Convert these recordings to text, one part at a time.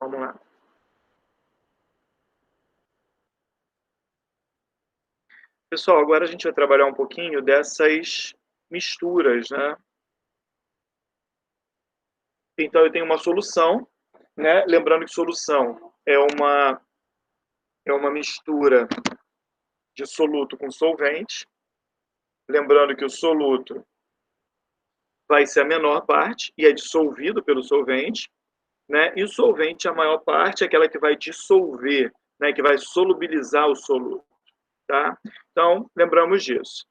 Vamos lá. Pessoal, agora a gente vai trabalhar um pouquinho dessas misturas, né? Então, eu tenho uma solução, né? Lembrando que solução é uma mistura de soluto com solvente. Lembrando que o soluto vai ser a menor parte e é dissolvido pelo solvente, né? E o solvente, a maior parte, é aquela que vai dissolver, né? Que vai solubilizar o soluto, tá? Então, lembramos disso.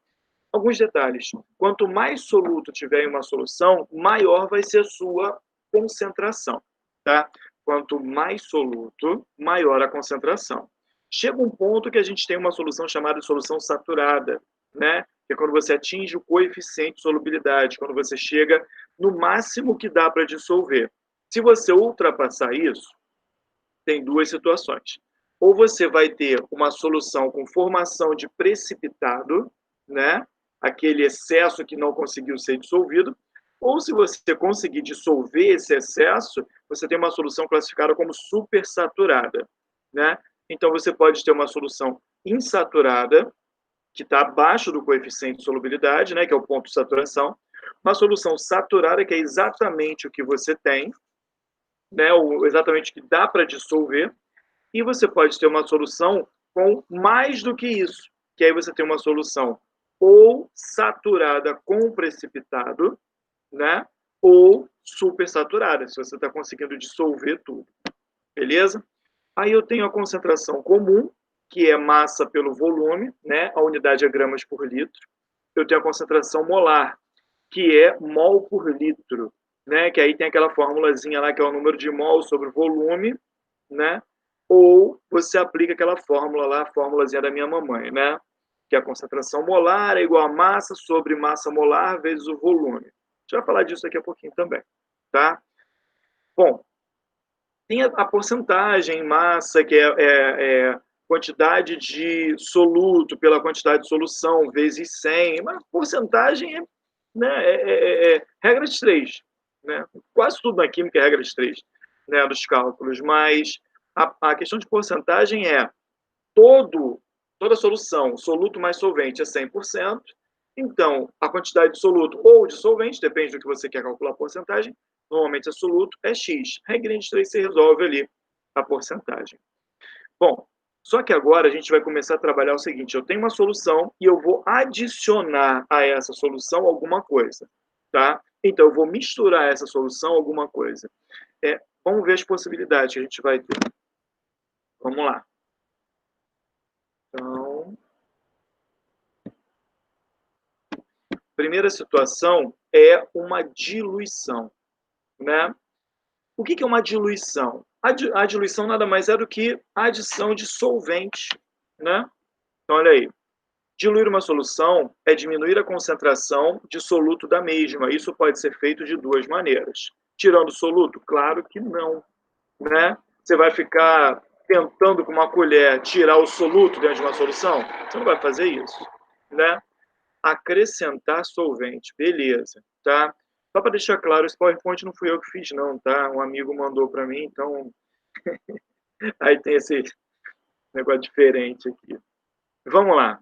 Alguns detalhes. Quanto mais soluto tiver em uma solução, maior vai ser a sua concentração, tá? Quanto mais soluto, maior a concentração. Chega um ponto que a gente tem uma solução chamada de solução saturada, né? Que é quando você atinge o coeficiente de solubilidade, quando você chega no máximo que dá para dissolver. Se você ultrapassar isso, tem duas situações. Ou você vai ter uma solução com formação de precipitado, né? Aquele excesso que não conseguiu ser dissolvido, ou se você conseguir dissolver esse excesso, você tem uma solução classificada como supersaturada, né? Então, você pode ter uma solução insaturada, que está abaixo do coeficiente de solubilidade, né, que é o ponto de saturação, uma solução saturada, que é exatamente o que você tem, né, exatamente o que dá para dissolver, e você pode ter uma solução com mais do que isso, que aí você tem uma solução ou saturada com precipitado, né, ou supersaturada, se você está conseguindo dissolver tudo, beleza? Aí eu tenho a concentração comum, que é massa pelo volume, né, a unidade é gramas por litro. Eu tenho a concentração molar, que é mol por litro, né, que aí tem aquela formulazinha lá, que é o número de mol sobre volume, né, ou você aplica aquela fórmula lá, a formulazinha da minha mamãe, né, que é a concentração molar é igual a massa sobre massa molar vezes o volume. A gente vai falar disso daqui a pouquinho também, tá? Bom, tem a porcentagem em massa, que é quantidade de soluto pela quantidade de solução, vezes 100, mas porcentagem né, regra de 3. Né? Quase tudo na química é regra de 3, né, dos cálculos, mas a questão de porcentagem é toda solução, soluto mais solvente é 100%, então a quantidade de soluto ou de solvente, depende do que você quer calcular a porcentagem, normalmente é soluto, é X. Regrinha de 3 você resolve ali a porcentagem. Bom, só que agora a gente vai começar a trabalhar o seguinte, eu tenho uma solução e eu vou adicionar a essa solução alguma coisa, tá? Então, eu vou misturar essa solução a alguma coisa. Vamos ver as possibilidades que a gente vai ter. Vamos lá. Então, primeira situação é uma diluição, né? O que é uma diluição? A diluição nada mais é do que a adição de solvente, né? Então, olha aí. Diluir uma solução é diminuir a concentração de soluto da mesma. Isso pode ser feito de duas maneiras. Tirando o soluto? Claro que não, né? Você vai ficar tentando com uma colher tirar o soluto dentro de uma solução? Você não vai fazer isso, né? Acrescentar solvente, beleza, tá? Só para deixar claro, esse PowerPoint não fui eu que fiz, não, tá? Um amigo mandou para mim, então aí tem esse negócio diferente aqui. Vamos lá.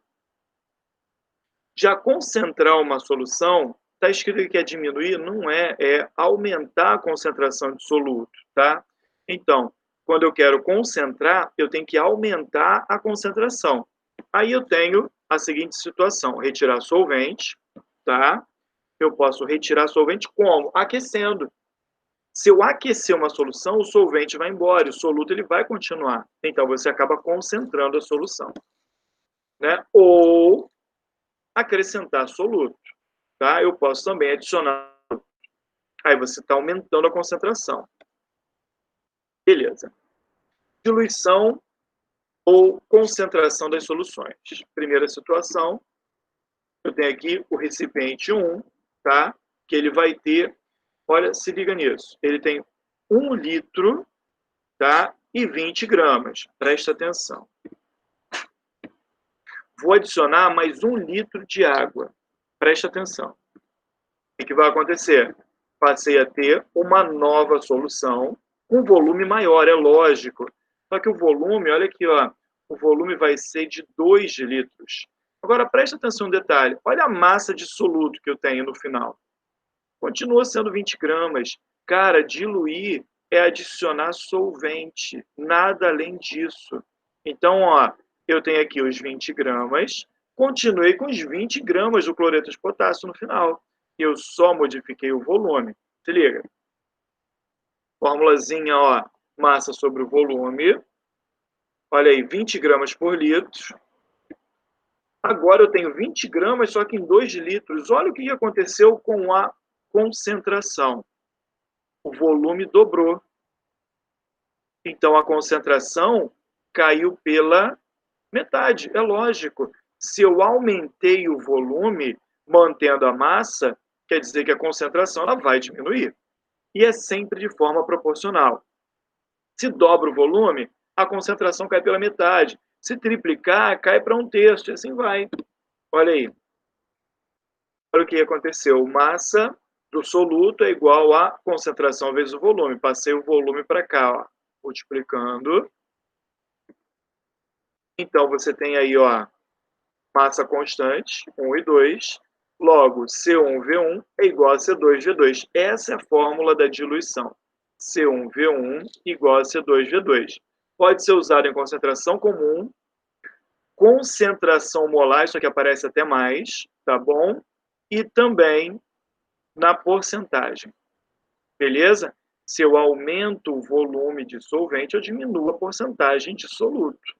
Já concentrar uma solução, está escrito que é diminuir, não é aumentar a concentração de soluto, tá? Então, quando eu quero concentrar, eu tenho que aumentar a concentração. Aí eu tenho a seguinte situação, retirar solvente, tá? Eu posso retirar solvente como? Aquecendo. Se eu aquecer uma solução, o solvente vai embora, o soluto ele vai continuar. Então, você acaba concentrando a solução, né? Ou acrescentar soluto, tá? Eu posso também adicionar. Aí você está aumentando a concentração. Beleza. Diluição ou concentração das soluções. Primeira situação, eu tenho aqui o recipiente 1, tá? Que ele vai ter, olha, se liga nisso, ele tem 1 litro, tá? E 20 gramas. Presta atenção. Vou adicionar mais 1 litro de água. Presta atenção. O que vai acontecer? Passei a ter uma nova solução, com volume maior, é lógico. Só que o volume, olha aqui, ó, o volume vai ser de 2 litros. Agora, presta atenção no detalhe. Olha a massa de soluto que eu tenho no final. Continua sendo 20 gramas. Cara, diluir é adicionar solvente, nada além disso. Então, ó, eu tenho aqui os 20 gramas, continuei com os 20 gramas do cloreto de potássio no final. Eu só modifiquei o volume. Se liga. Formulazinha, ó, massa sobre o volume. Olha aí, 20 gramas por litro. Agora eu tenho 20 gramas, só que em 2 litros. Olha o que aconteceu com a concentração. O volume dobrou. Então, a concentração caiu pela metade. É lógico. Se eu aumentei o volume, mantendo a massa, quer dizer que a concentração ela vai diminuir. E é sempre de forma proporcional. Se dobra o volume, a concentração cai pela metade. Se triplicar, cai para 1/3. E assim vai. Olha aí. Olha o que aconteceu. Massa do soluto é igual a concentração vezes o volume. Passei o volume para cá, ó, multiplicando. Então, você tem aí, ó, massa constante, 1 e 2. Logo, C1V1 é igual a C2V2. Essa é a fórmula da diluição. C1V1 igual a C2V2. Pode ser usado em concentração comum, concentração molar, isso aqui aparece até mais, tá bom? E também na porcentagem, beleza? Se eu aumento o volume de solvente, eu diminuo a porcentagem de soluto.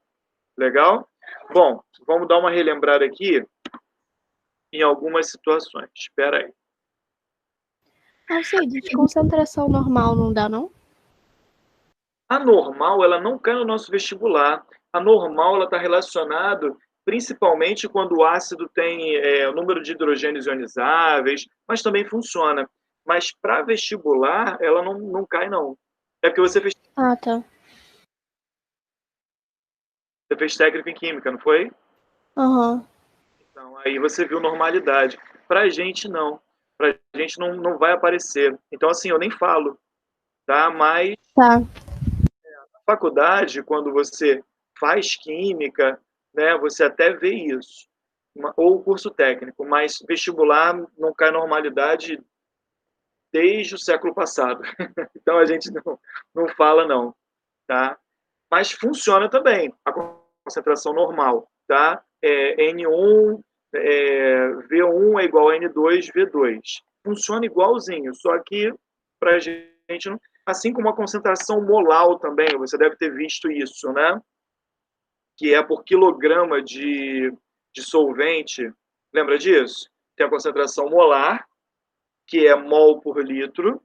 Legal? Bom, vamos dar uma relembrada aqui em algumas situações. Espera aí. Alcides, concentração normal não dá, não? A normal, ela não cai no nosso vestibular. A normal, ela está relacionada principalmente quando o ácido tem o número de hidrogênios ionizáveis, mas também funciona. Mas para vestibular, ela não cai, não. É porque você Ah, tá. fez técnico em química, não foi? Aham. Então, aí você viu normalidade. Para a gente, não. Para a gente não vai aparecer. Então, assim, eu nem falo, tá? Mas Tá. na faculdade, quando você faz química, né, você até vê isso. Ou curso técnico, mas vestibular não cai normalidade desde o século passado. Então, a gente não fala, não, tá? Mas funciona também a concentração normal, tá? N1, V1 é igual a N2, V2. Funciona igualzinho, só que para a gente, assim como a concentração molar também, você deve ter visto isso, né? Que é por quilograma de solvente. Lembra disso? Tem a concentração molar, que é mol por litro,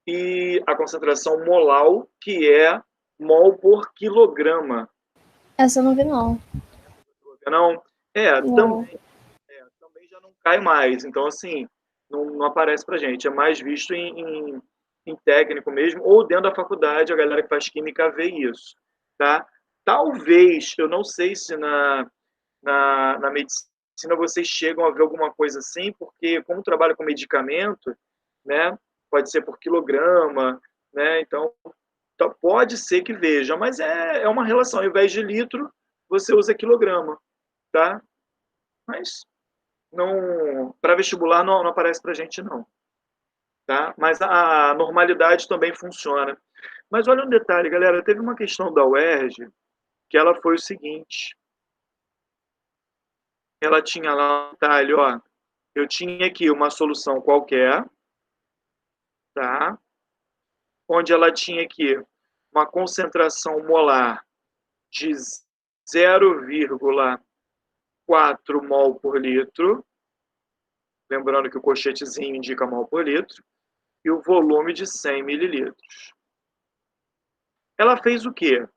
e a concentração molar, que é mol por quilograma. Essa eu não vi, não. Não, Não. também já não cai mais. Então, assim, não aparece pra gente. É mais visto em técnico mesmo, ou dentro da faculdade, a galera que faz química vê isso, tá? Talvez, eu não sei se na medicina vocês chegam a ver alguma coisa assim, porque como trabalha com medicamento, né, pode ser por quilograma, né, então pode ser que veja, mas é uma relação, ao invés de litro, você usa quilograma, tá? Mas não, para vestibular não aparece para gente não, tá? Mas a normalidade também funciona. Mas olha um detalhe, galera, teve uma questão da UERJ que ela foi o seguinte, ela tinha lá um detalhe, ó, eu tinha aqui uma solução qualquer, tá? Onde ela tinha aqui uma concentração molar de 0,4 mol por litro, lembrando que o colchetezinho indica mol por litro, e o volume de 100 mililitros. Ela fez o quê?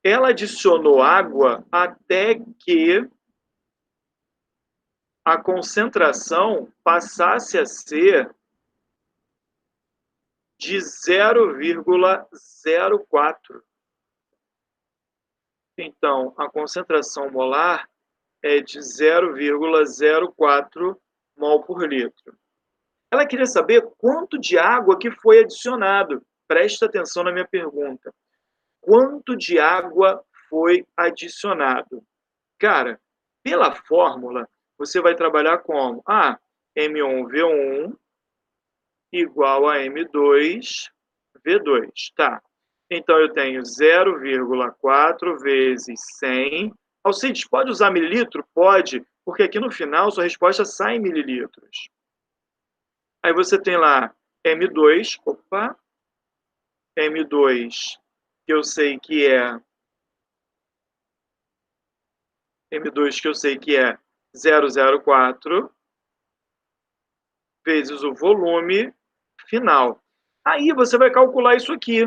Ela adicionou água até que a concentração passasse a ser de 0,04. Então, a concentração molar é de 0,04 mol por litro. Ela queria saber quanto de água que foi adicionado. Presta atenção na minha pergunta. Quanto de água foi adicionado? Cara, pela fórmula, você vai trabalhar como? M1V1 igual a M2V2. Tá. Então, eu tenho 0,4 vezes 100. Alcides, pode usar mililitro? Pode, porque aqui no final sua resposta sai em mililitros. Aí você tem lá M2, M2, que eu sei que é M2 que eu sei que é 0,04 vezes o volume final. Aí você vai calcular isso aqui.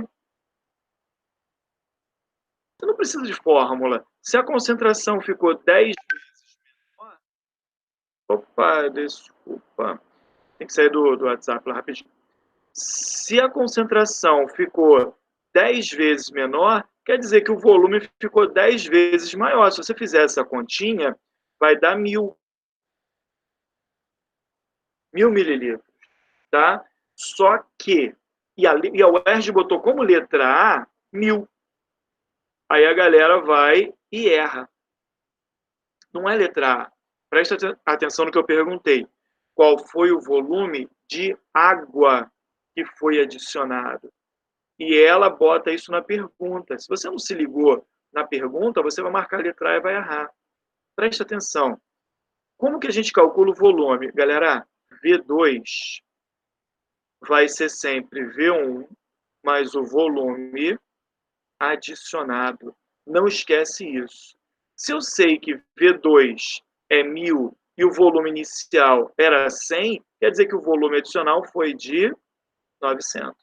Você não precisa de fórmula. Se a concentração ficou 10 vezes menor... Desculpa. Tem que sair do WhatsApp lá rapidinho. Se a concentração ficou 10 vezes menor, quer dizer que o volume ficou 10 vezes maior. Se você fizer essa continha, vai dar 1.000 mililitros, tá? Só que, e a UERJ botou como letra A, 1.000. Aí a galera vai e erra. Não é letra A. Presta atenção no que eu perguntei. Qual foi o volume de água que foi adicionado? E ela bota isso na pergunta. Se você não se ligou na pergunta, você vai marcar a letra A e vai errar. Presta atenção. Como que a gente calcula o volume? Galera, V2 vai ser sempre V1 mais o volume adicionado. Não esquece isso. Se eu sei que V2 é 1.000 e o volume inicial era 100, quer dizer que o volume adicional foi de 900.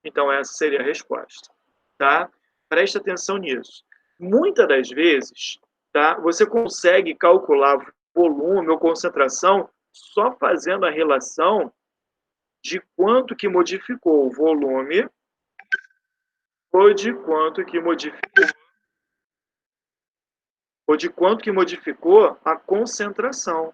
Então, essa seria a resposta. Tá? Presta atenção nisso. Muitas das vezes, tá, você consegue calcular volume ou concentração só fazendo a relação de quanto que modificou o volume ou de quanto que modificou a concentração.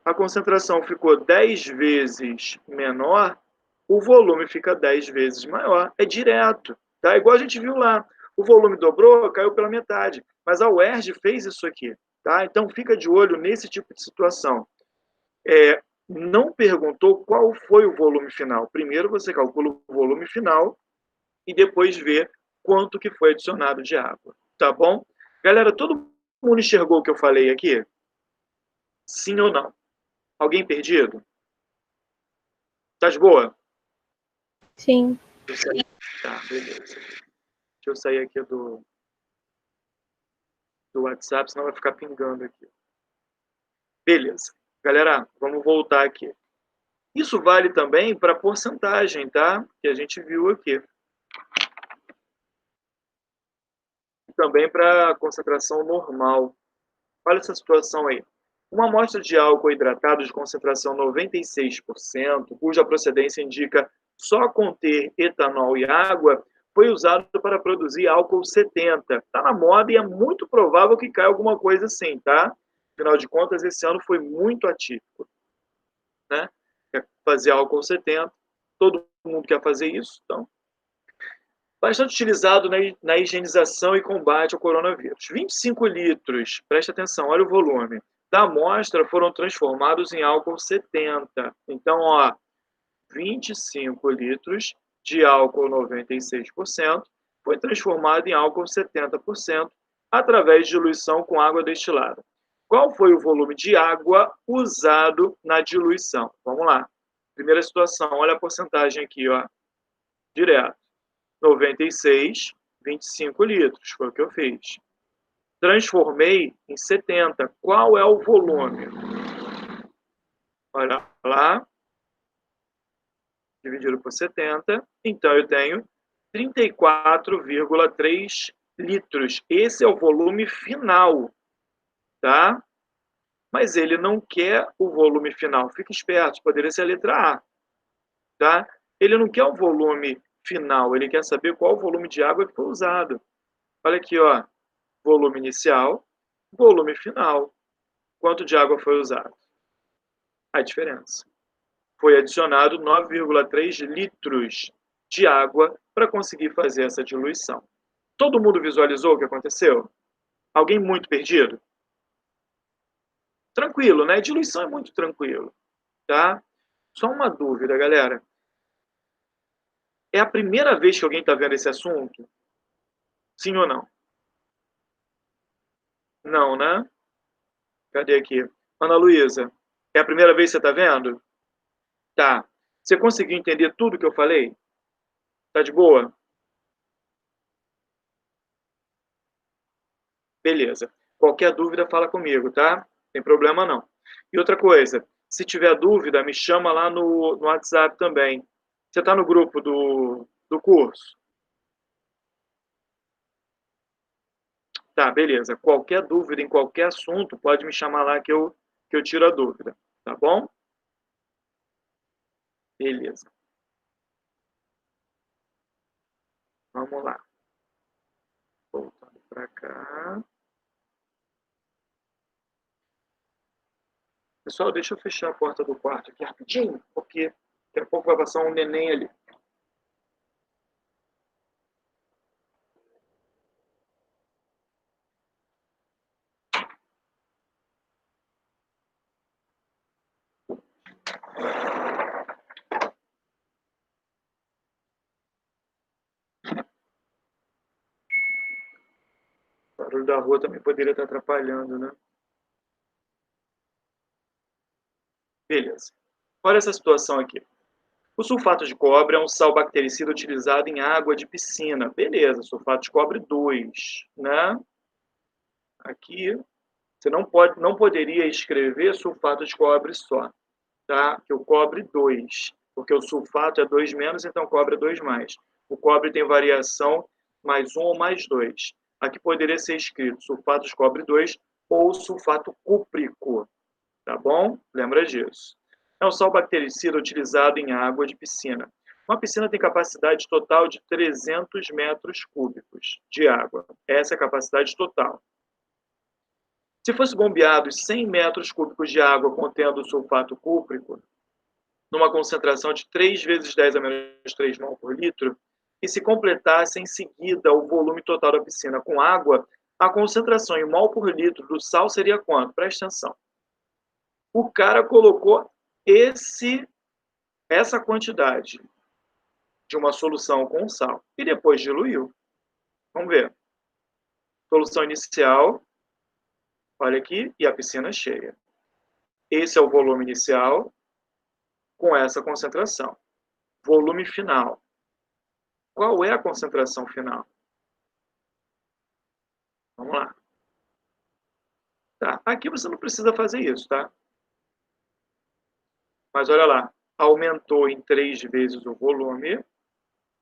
A concentração ficou 10 vezes menor, o volume fica 10 vezes maior. É direto, tá? Igual a gente viu lá. O volume dobrou, caiu pela metade. Mas a UERJ fez isso aqui, tá? Então, fica de olho nesse tipo de situação. Não perguntou qual foi o volume final. Primeiro você calcula o volume final e depois vê quanto que foi adicionado de água, tá bom? Galera, todo mundo enxergou o que eu falei aqui? Sim ou não? Alguém perdido? Tá de boa? Sim. Tá, beleza. Deixa eu sair aqui do WhatsApp, senão vai ficar pingando aqui. Beleza. Galera, vamos voltar aqui. Isso vale também para porcentagem, tá? Que a gente viu aqui. E também para concentração normal. Olha essa situação aí. Uma amostra de álcool hidratado de concentração 96%, cuja procedência indica só conter etanol e água, foi usado para produzir álcool 70. Está na moda e é muito provável que caia alguma coisa assim, tá? Afinal de contas, esse ano foi muito atípico, né? Quer fazer álcool 70, todo mundo quer fazer isso, então. Bastante utilizado na higienização e combate ao coronavírus. 25 litros, presta atenção, olha o volume, da amostra foram transformados em álcool 70. Então, 25 litros de álcool 96% foi transformado em álcool 70% através de diluição com água destilada. Qual foi o volume de água usado na diluição? Vamos lá. Primeira situação, olha a porcentagem aqui, direto. 96, 25 litros, foi o que eu fiz. Transformei em 70. Qual é o volume? Olha lá. Dividido por 70. Então, eu tenho 34,3 litros. Esse é o volume final, tá? Mas ele não quer o volume final. Fique esperto, poderia ser a letra A, tá? Ele não quer o volume final, ele quer saber qual o volume de água que foi usado. Olha aqui, volume inicial, volume final. Quanto de água foi usado? a diferença. Foi adicionado 9,3 litros de água para conseguir fazer essa diluição. Todo mundo visualizou o que aconteceu? Alguém muito perdido? Tranquilo, né? Diluição é muito tranquilo, tá? Só uma dúvida, galera. É a primeira vez que alguém está vendo esse assunto? Sim ou não? Não, né? Cadê aqui? Ana Luísa, é a primeira vez que você está vendo? Tá. Você conseguiu entender tudo que eu falei? Tá de boa? Beleza. Qualquer dúvida, fala comigo, tá? Tem problema não. E outra coisa, se tiver dúvida, me chama lá no WhatsApp também. Você está no grupo do curso? Tá, beleza. Qualquer dúvida em qualquer assunto, pode me chamar lá que eu tiro a dúvida, tá bom? Beleza. Vamos lá. Voltando para cá. Pessoal, deixa eu fechar a porta do quarto aqui rapidinho, porque daqui a pouco vai passar um neném ali. O barulho da rua também poderia estar atrapalhando, né? Beleza. Olha essa situação aqui. O sulfato de cobre é um sal bactericida utilizado em água de piscina. Beleza, sulfato de cobre 2, né? Aqui, você não poderia escrever sulfato de cobre só, tá? Que o cobre 2, porque o sulfato é 2 menos, então o cobre é 2 mais. O cobre tem variação mais 1 ou mais 2. Aqui poderia ser escrito sulfato de cobre 2 ou sulfato cúprico, tá bom? Lembra disso. É um sal bactericida utilizado em água de piscina. Uma piscina tem capacidade total de 300 metros cúbicos de água. Essa é a capacidade total. Se fosse bombeados 100 metros cúbicos de água contendo sulfato cúprico, numa concentração de 3 vezes 10 a menos 3 mol por litro, e se completasse em seguida o volume total da piscina com água, a concentração em mol por litro do sal seria quanto? Presta atenção. O cara colocou essa quantidade de uma solução com sal e depois diluiu. Vamos ver. Solução inicial, olha aqui, e a piscina cheia. Esse é o volume inicial com essa concentração. Volume final. Qual é a concentração final? Vamos lá. Tá. Aqui você não precisa fazer isso, tá? Mas olha lá, aumentou em 3 vezes o volume,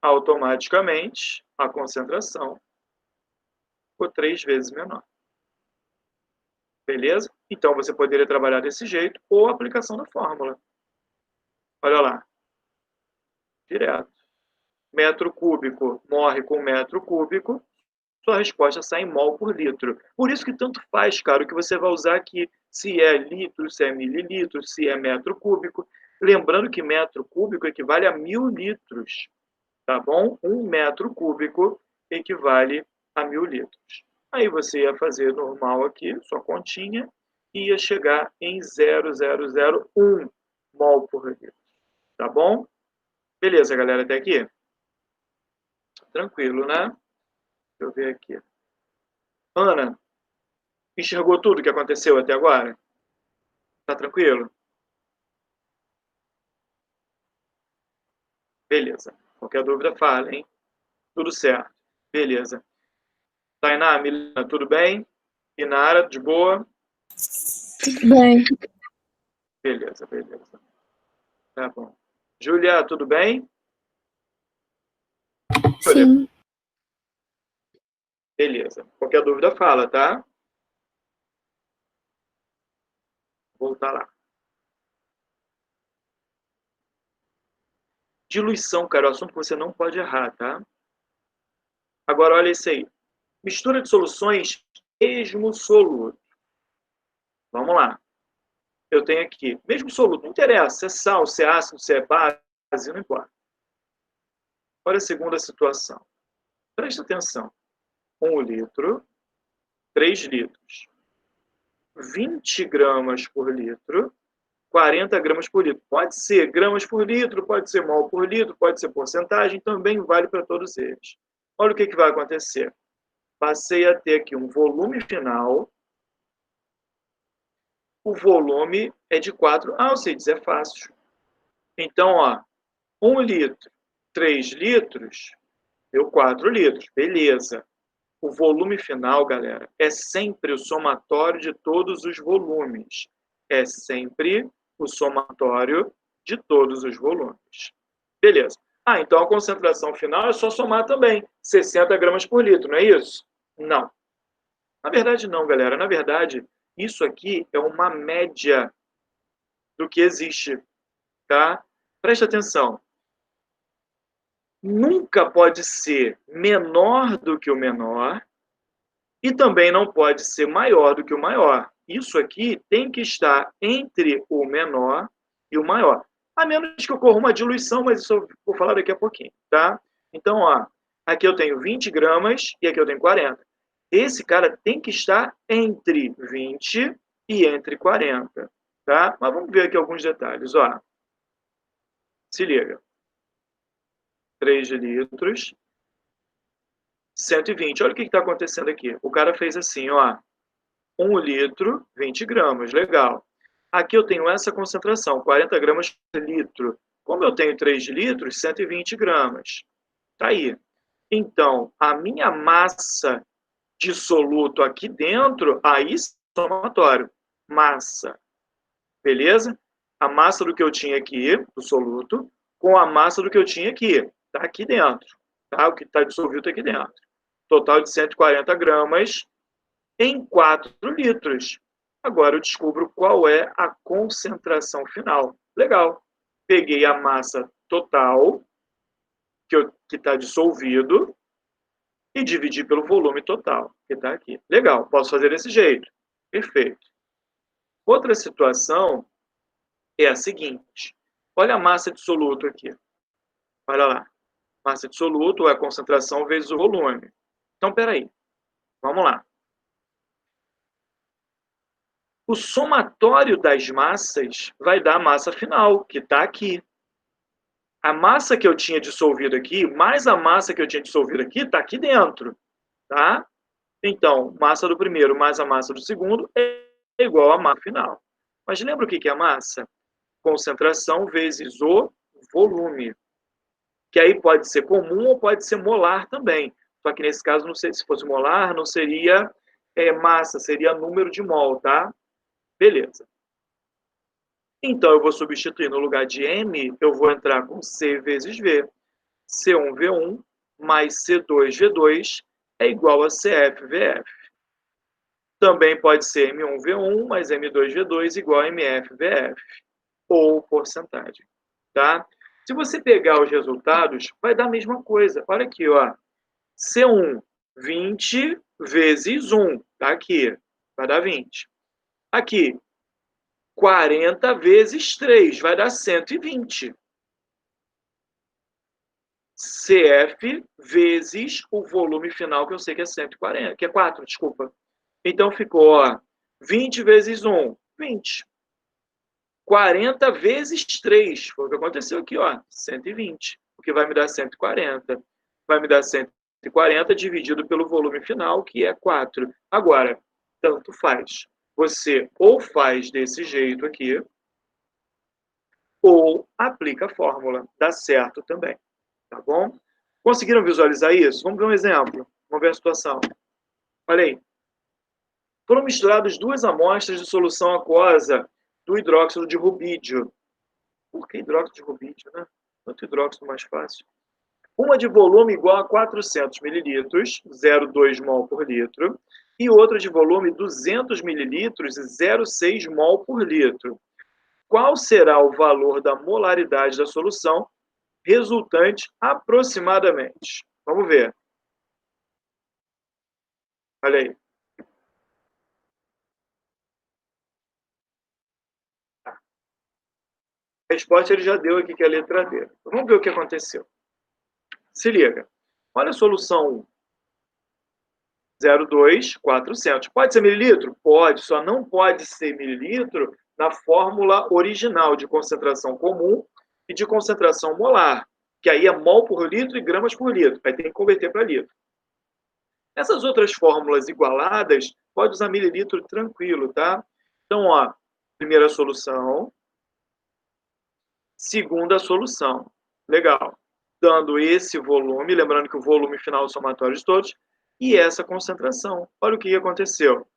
automaticamente a concentração ficou 3 vezes menor. Beleza? Então você poderia trabalhar desse jeito ou a aplicação da fórmula. Olha lá. Direto. Metro cúbico morre com metro cúbico, sua resposta sai em mol por litro. Por isso que tanto faz, cara, o que você vai usar aqui, se é litro, se é mililitro, se é metro cúbico. Lembrando que metro cúbico equivale a 1.000 litros, tá bom? 1 metro cúbico equivale a 1.000 litros. Aí você ia fazer normal aqui, sua continha, e ia chegar em 0,001 mol por litro, tá bom? Beleza, galera, até aqui? Tranquilo, né? Deixa eu ver aqui. Ana, enxergou tudo o que aconteceu até agora? Tá tranquilo? Beleza. Qualquer dúvida, fala, hein? Tudo certo. Beleza. Tainá, Milena, tudo bem? Inara, de boa? Tudo bem. Beleza, beleza. Tá bom. Júlia, tudo bem? Sim. Beleza. Qualquer dúvida, fala, tá? Vou voltar lá. Diluição, cara, é um assunto que você não pode errar, tá? Agora, olha isso aí. Mistura de soluções mesmo soluto. Vamos lá. eu tenho aqui, mesmo soluto, não interessa se é sal, se é ácido, se é base, não importa. Olha a segunda situação. Presta atenção. 1 litro, 3 litros. 20 gramas por litro, 40 gramas por litro. Pode ser gramas por litro, pode ser mol por litro, pode ser porcentagem, também vale para todos eles. Olha o que vai acontecer. Passei a ter aqui um volume final. O volume é de 4 Alcides, é fácil. Então, 1 litro, 3 litros, deu 4 litros, beleza. O volume final, galera, é sempre o somatório de todos os volumes. É sempre o somatório de todos os volumes. Beleza. Então a concentração final é só somar também. 60 gramas por litro, não é isso? Não. Na verdade, não, galera. Na verdade, isso aqui é uma média do que existe, tá? Presta atenção. Nunca pode ser menor do que o menor e também não pode ser maior do que o maior. Isso aqui tem que estar entre o menor e o maior. A menos que ocorra uma diluição, mas isso eu vou falar daqui a pouquinho, tá? Então, aqui eu tenho 20 gramas e aqui eu tenho 40. Esse cara tem que estar entre 20 e entre 40, tá? Mas vamos ver aqui alguns detalhes, Se liga. 3 litros, 120. Olha o que está acontecendo aqui. O cara fez assim, 1 litro, 20 gramas, legal. Aqui eu tenho essa concentração, 40 gramas por litro. Como eu tenho 3 litros, 120 gramas. Tá aí. Então, a minha massa de soluto aqui dentro, aí somatório. Massa. Beleza? A massa do que eu tinha aqui, do soluto, com a massa do que eu tinha aqui. Tá aqui dentro. Tá? O que está dissolvido está aqui dentro. Total de 140 gramas em 4 litros. Agora eu descubro qual é a concentração final. Legal. Peguei a massa total, que está dissolvido, e dividi pelo volume total, que está aqui. Legal, posso fazer desse jeito. Perfeito. Outra situação é a seguinte. Olha a massa de soluto aqui. Olha lá. Massa de soluto é a concentração vezes o volume. Então, peraí. Vamos lá. O somatório das massas vai dar a massa final, que está aqui. A massa que eu tinha dissolvido aqui, mais a massa que eu tinha dissolvido aqui, está aqui dentro. Tá? Então, massa do primeiro mais a massa do segundo é igual à massa final. Mas lembra o que é a massa? Concentração vezes o volume. Que aí pode ser comum ou pode ser molar também. Só que nesse caso, não sei se fosse molar, não seria massa, seria número de mol, tá? Beleza. Então, eu vou substituir no lugar de M, eu vou entrar com C vezes V. C1V1 mais C2V2 é igual a CFVF. Também pode ser M1V1 mais M2V2 igual a MFVF, ou porcentagem. Tá? Se você pegar os resultados, vai dar a mesma coisa. Olha aqui, C1, 20 vezes 1. Tá aqui, vai dar 20. Aqui, 40 vezes 3, vai dar 120. CF vezes o volume final, que eu sei que é 140, que é 4, desculpa. Então ficou, 20 vezes 1, 20. 40 vezes 3, foi o que aconteceu aqui, 120, o que vai me dar 140. Vai me dar 140 dividido pelo volume final, que é 4. Agora, tanto faz. Você ou faz desse jeito aqui, ou aplica a fórmula. Dá certo também. Tá bom? Conseguiram visualizar isso? Vamos ver um exemplo. Vamos ver a situação. Olha aí. Foram misturadas 2 amostras de solução aquosa do hidróxido de rubídio. Por que hidróxido de rubídio, né? Tanto hidróxido mais fácil. Uma de volume igual a 400 ml, 0,2 mol por litro, e outra de volume 200 ml, 0,6 mol por litro. Qual será o valor da molaridade da solução resultante aproximadamente? Vamos ver. Olha aí. A resposta ele já deu aqui, que é a letra D. Vamos ver o que aconteceu. Se liga. Olha a solução 0,2,400. Pode ser mililitro? Pode, só não pode ser mililitro na fórmula original de concentração comum e de concentração molar, que aí é mol por litro e gramas por litro. Aí tem que converter para litro. Essas outras fórmulas igualadas, pode usar mililitro tranquilo, tá? Então, ó, primeira solução, segunda solução. Legal. Dando esse volume, lembrando que o volume final é o somatório de todos, e essa concentração. Olha o que aconteceu.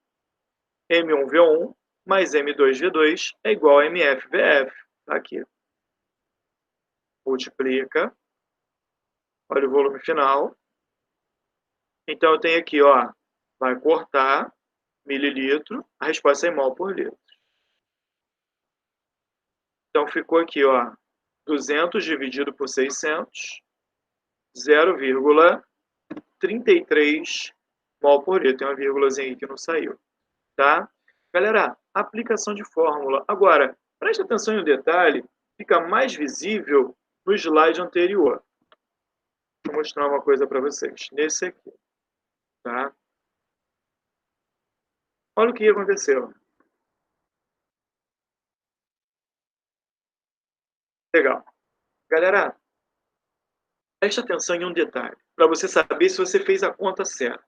M1V1 mais M2V2 é igual a MFVF. Tá aqui. Multiplica. Olha o volume final. Então, eu tenho aqui, ó, vai cortar mililitro, a resposta é mol por litro. Então, ficou aqui, ó, 200 dividido por 600, 0,33 mol por litro. Tem uma vírgulazinha aí que não saiu, tá? Galera, aplicação de fórmula. Agora, preste atenção em um detalhe, fica mais visível no slide anterior. Vou mostrar uma coisa para vocês. Nesse aqui, tá? Olha o que aconteceu. Legal. Galera, preste atenção em um detalhe, para você saber se você fez a conta certa.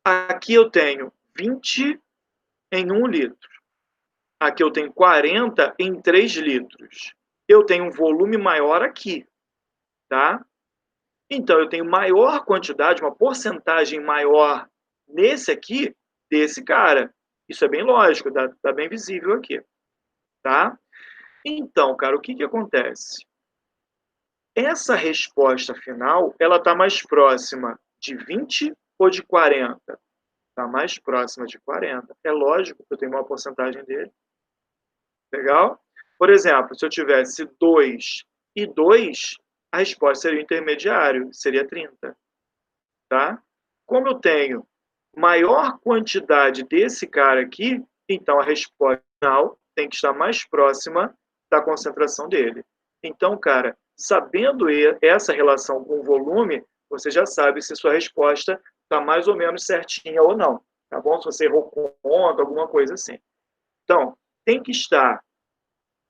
Aqui eu tenho 20 em 1 litro. Aqui eu tenho 40 em 3 litros. Eu tenho um volume maior aqui, tá? Então, eu tenho maior quantidade, uma porcentagem maior nesse aqui, desse cara. Isso é bem lógico, tá bem visível aqui, tá? Então, cara, o que acontece? Essa resposta final, ela está mais próxima de 20 ou de 40? Está mais próxima de 40. É lógico que eu tenho uma porcentagem dele. Legal? Por exemplo, se eu tivesse 2 e 2, a resposta seria intermediário, seria 30. Tá? Como eu tenho maior quantidade desse cara aqui, então a resposta final tem que estar mais próxima da concentração dele. Então, cara, sabendo essa relação com o volume, você já sabe se sua resposta está mais ou menos certinha ou não. Tá bom? Se você errou conta, alguma coisa assim. Então, tem que estar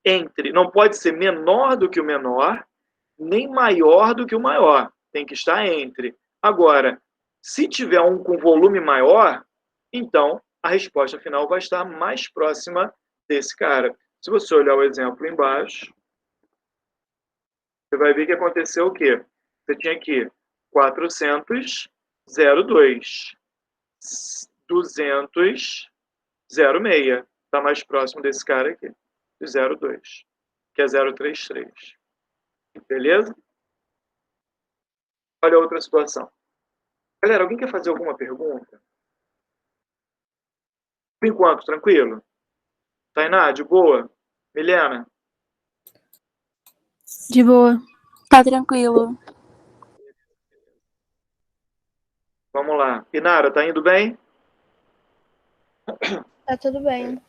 entre, não pode ser menor do que o menor, nem maior do que o maior. Tem que estar entre. Agora, se tiver um com volume maior, então a resposta final vai estar mais próxima desse cara. Se você olhar o exemplo embaixo, você vai ver que aconteceu o quê? Você tinha aqui 400, 0,2. 200, 0,6. Está mais próximo desse cara aqui, de 0,2, que é 0,33. Beleza? Olha a outra situação. Galera, alguém quer fazer alguma pergunta? Por enquanto, tranquilo? Tainá, de boa? Milena? De boa. Tá tranquilo. Vamos lá. Inara, tá indo bem? Tá tudo bem.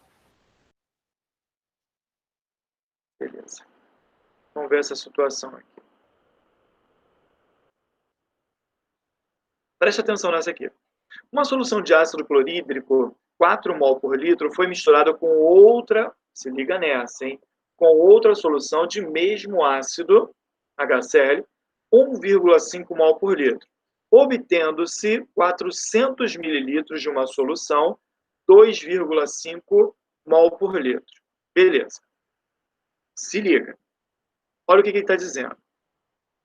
Beleza. Vamos ver essa situação aqui. Preste atenção nessa aqui. Uma solução de ácido clorídrico, 4 mol por litro, foi misturada com outra, se liga nessa, hein? Com outra solução de mesmo ácido, HCl, 1,5 mol por litro, obtendo-se 400 mililitros de uma solução, 2,5 mol por litro. Beleza. Se liga. Olha o que ele está dizendo.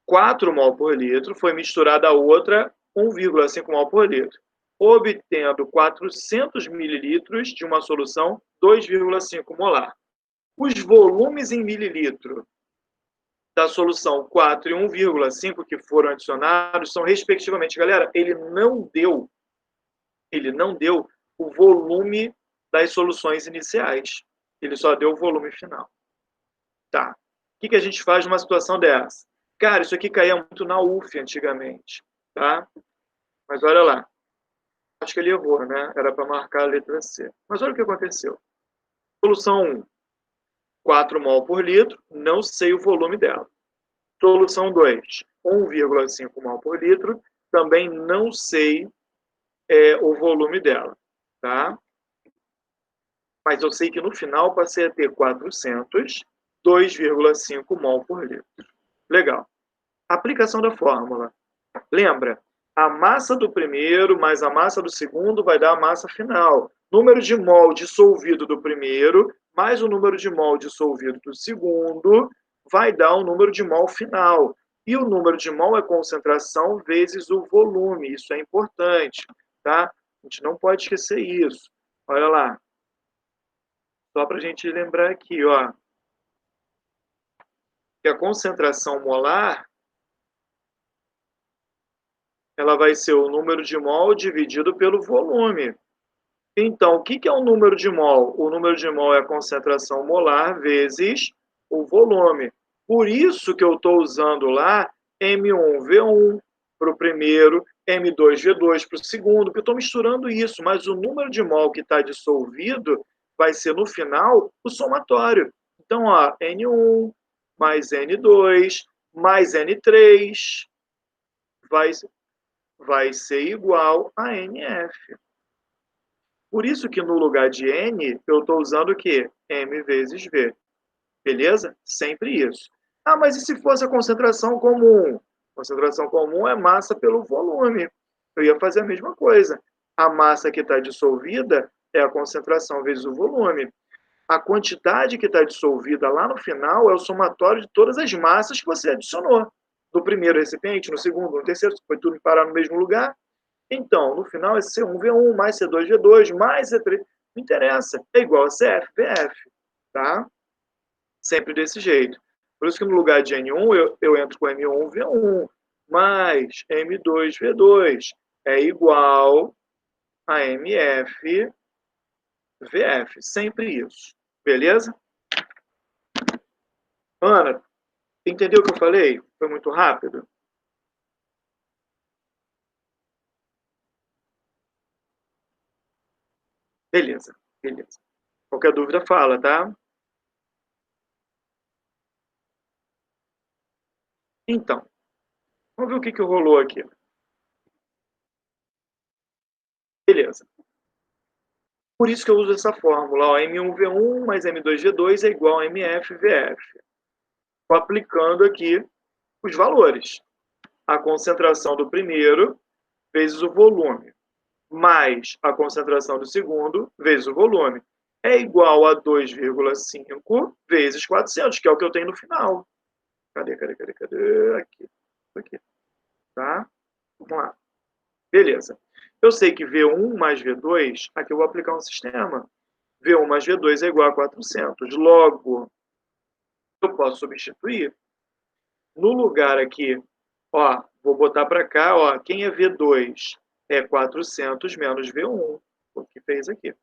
4 mol por litro foi misturada a outra 1,5 mol por litro, obtendo 400 mililitros de uma solução 2,5 molar. Os volumes em mililitro da solução 4 e 1,5 que foram adicionados são respectivamente, galera, ele não deu o volume das soluções iniciais. Ele só deu o volume final. Tá. O que a gente faz numa situação dessa? Cara, isso aqui caía muito na UF antigamente, tá? Mas olha lá. Acho que ele errou, né? Era para marcar a letra C. Mas olha o que aconteceu. Solução 1. 4 mol por litro, não sei o volume dela. Solução 2, 1,5 mol por litro, também não sei o volume dela, tá? Mas eu sei que no final passei a ter 400, 2,5 mol por litro. Legal. Aplicação da fórmula. Lembra? A massa do primeiro mais a massa do segundo vai dar a massa final. Número de mol dissolvido do primeiro mais o número de mol dissolvido do segundo vai dar o número de mol final. E o número de mol é concentração vezes o volume. Isso é importante, tá? A gente não pode esquecer isso. Olha lá. Só para a gente lembrar aqui, ó, que a concentração molar ela vai ser o número de mol dividido pelo volume. Então, o que é o número de mol? O número de mol é a concentração molar vezes o volume. Por isso que eu estou usando lá M1V1 para o primeiro, M2V2 para o segundo, porque eu estou misturando isso, mas o número de mol que está dissolvido vai ser, no final, o somatório. Então, ó, N1 mais N2 mais N3 vai ser igual a NF. Por isso que no lugar de N, eu estou usando o quê? M vezes V. Beleza? Sempre isso. Ah, mas e se fosse a concentração comum? Concentração comum é massa pelo volume. Eu ia fazer a mesma coisa. A massa que está dissolvida é a concentração vezes o volume. A quantidade que está dissolvida lá no final é o somatório de todas as massas que você adicionou. No primeiro recipiente, no segundo, no terceiro, foi tudo parar no mesmo lugar. Então, no final, é C1V1 mais C2V2 mais C3. Não interessa. É igual a CF, tá? Sempre desse jeito. Por isso que no lugar de N1, eu entro com M1V1 mais M2V2 é igual a MFVF. Sempre isso. Beleza? Ana, entendeu o que eu falei? Foi muito rápido? Beleza, beleza. Qualquer dúvida, fala, tá? Então, vamos ver o que rolou aqui. Beleza. Por isso que eu uso essa fórmula, ó, M1V1 mais M2V2 é igual a MFVF. Estou aplicando aqui os valores. A concentração do primeiro vezes o volume, mais a concentração do segundo vezes o volume, é igual a 2,5 vezes 400, que é o que eu tenho no final. Cadê? Aqui. Tá? Vamos lá. Beleza. Eu sei que V1 mais V2, aqui eu vou aplicar um sistema. V1 mais V2 é igual a 400. Logo, eu posso substituir. No lugar aqui, ó, vou botar para cá, ó, quem é V2? É 400 menos V1, o que fez aqui.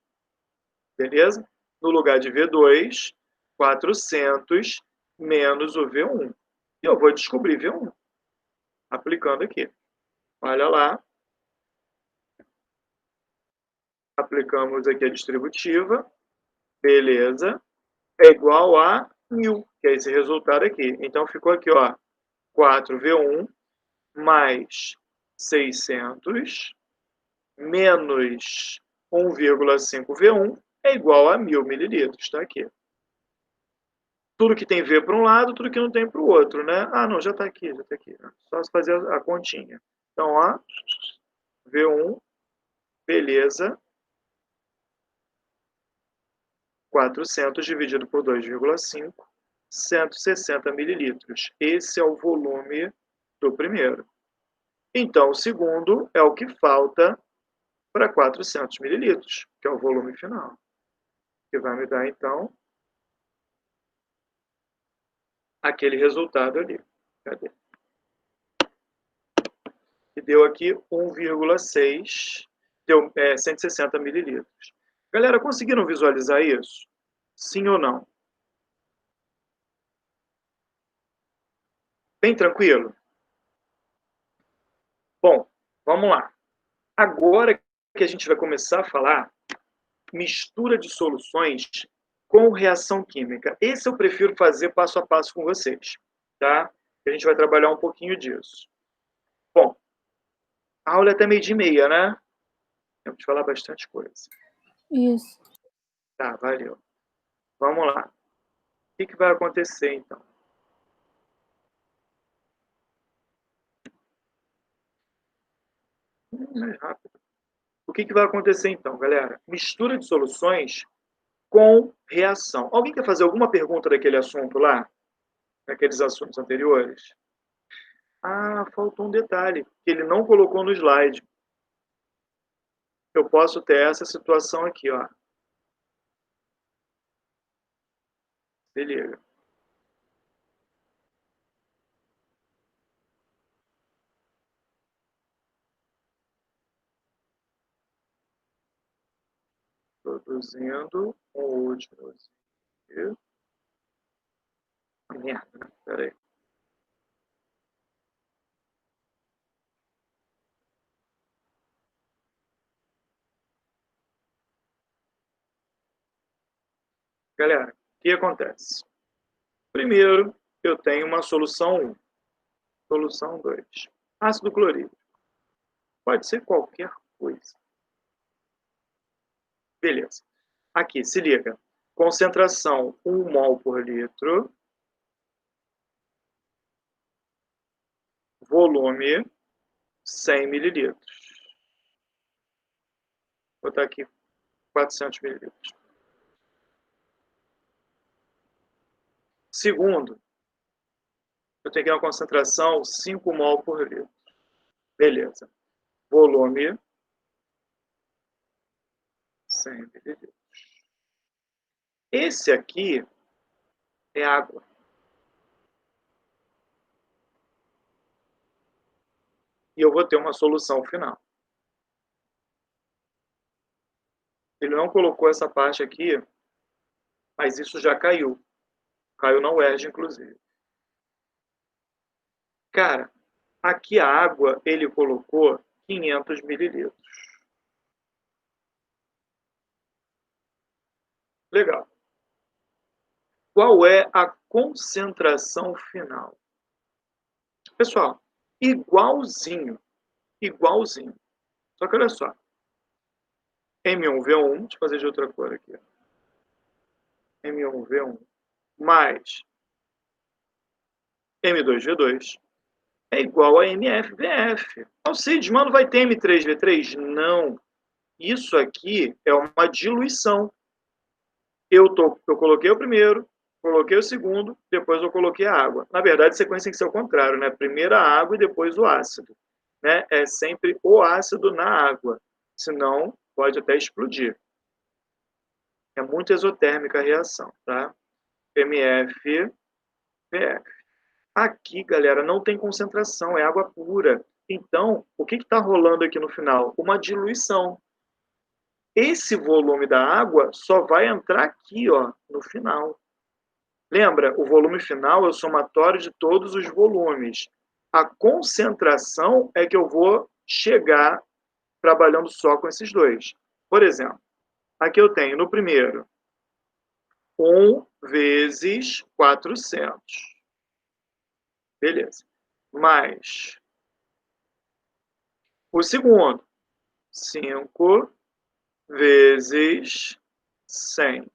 Beleza? No lugar de V2, 400 menos o V1. E eu vou descobrir V1, aplicando aqui. Olha lá. Aplicamos aqui a distributiva. Beleza. É igual a 1000, que é esse resultado aqui. Então, ficou aqui, ó, 4V1 mais 600 menos 1,5V1 é igual a 1000 mililitros. Está aqui. Tudo que tem V para um lado, tudo que não tem para o outro, né? Ah, não, já está aqui, já está aqui. Só fazer a continha. Então, ó, V1, beleza. 400 dividido por 2,5, 160 mililitros. Esse é o volume do primeiro. Então, o segundo é o que falta para 400 mililitros, que é o volume final. Que vai me dar, então, aquele resultado ali. Cadê? Que deu aqui 1,6, deu 160 mililitros. Galera, conseguiram visualizar isso? Sim ou não? Bem tranquilo? Bom, vamos lá. Agora que a gente vai começar a falar mistura de soluções com reação química. Esse eu prefiro fazer passo a passo com vocês, tá? A gente vai trabalhar um pouquinho disso. Bom, a aula é até 12h30, né? Temos que falar bastante coisa. Isso. Tá, valeu. Vamos lá. O que vai acontecer, então? Mais rápido. O que vai acontecer, então, galera? Mistura de soluções com reação. Alguém quer fazer alguma pergunta daquele assunto lá? Naqueles assuntos anteriores? Ah, faltou um detalhe, que ele não colocou no slide. Eu posso ter essa situação aqui, ó. Se liga. Produzindo um último. Merda, né? Pera aí. Galera, o que acontece? Primeiro, eu tenho uma solução 1. Solução 2. Ácido clorídrico. Pode ser qualquer coisa. Beleza. Aqui, se liga. Concentração 1 mol por litro. Volume 100 mililitros. Vou botar aqui 400 mililitros. Segundo, eu tenho aqui uma concentração 5 mol por litro. Beleza. Volume 100 mililitros. Esse aqui é água. E eu vou ter uma solução final. Ele não colocou essa parte aqui, mas isso já caiu. Caiu na UERJ, inclusive. Cara, aqui a água ele colocou 500 mililitros. Legal. Qual é a concentração final? Pessoal, igualzinho. Igualzinho. Só que olha só. M1V1, deixa eu fazer de outra cor aqui. M1V1 mais M2V2 é igual a MFVF. Alcides, mano, vai ter M3V3? Não. Isso aqui é uma diluição. Eu coloquei o primeiro, coloquei o segundo, depois eu coloquei a água. Na verdade, a sequência tem que ser o contrário, né? Primeiro a água e depois o ácido. Né? É sempre o ácido na água. Senão, pode até explodir. É muito exotérmica a reação, tá? MF, VF. Aqui, galera, não tem concentração, é água pura. Então, o que está rolando aqui no final? Uma diluição. Esse volume da água só vai entrar aqui, ó, no final. Lembra, o volume final é o somatório de todos os volumes. A concentração é que eu vou chegar trabalhando só com esses dois. Por exemplo, aqui eu tenho no primeiro 1 vezes 400. Beleza. Mais o segundo, 5 vezes 100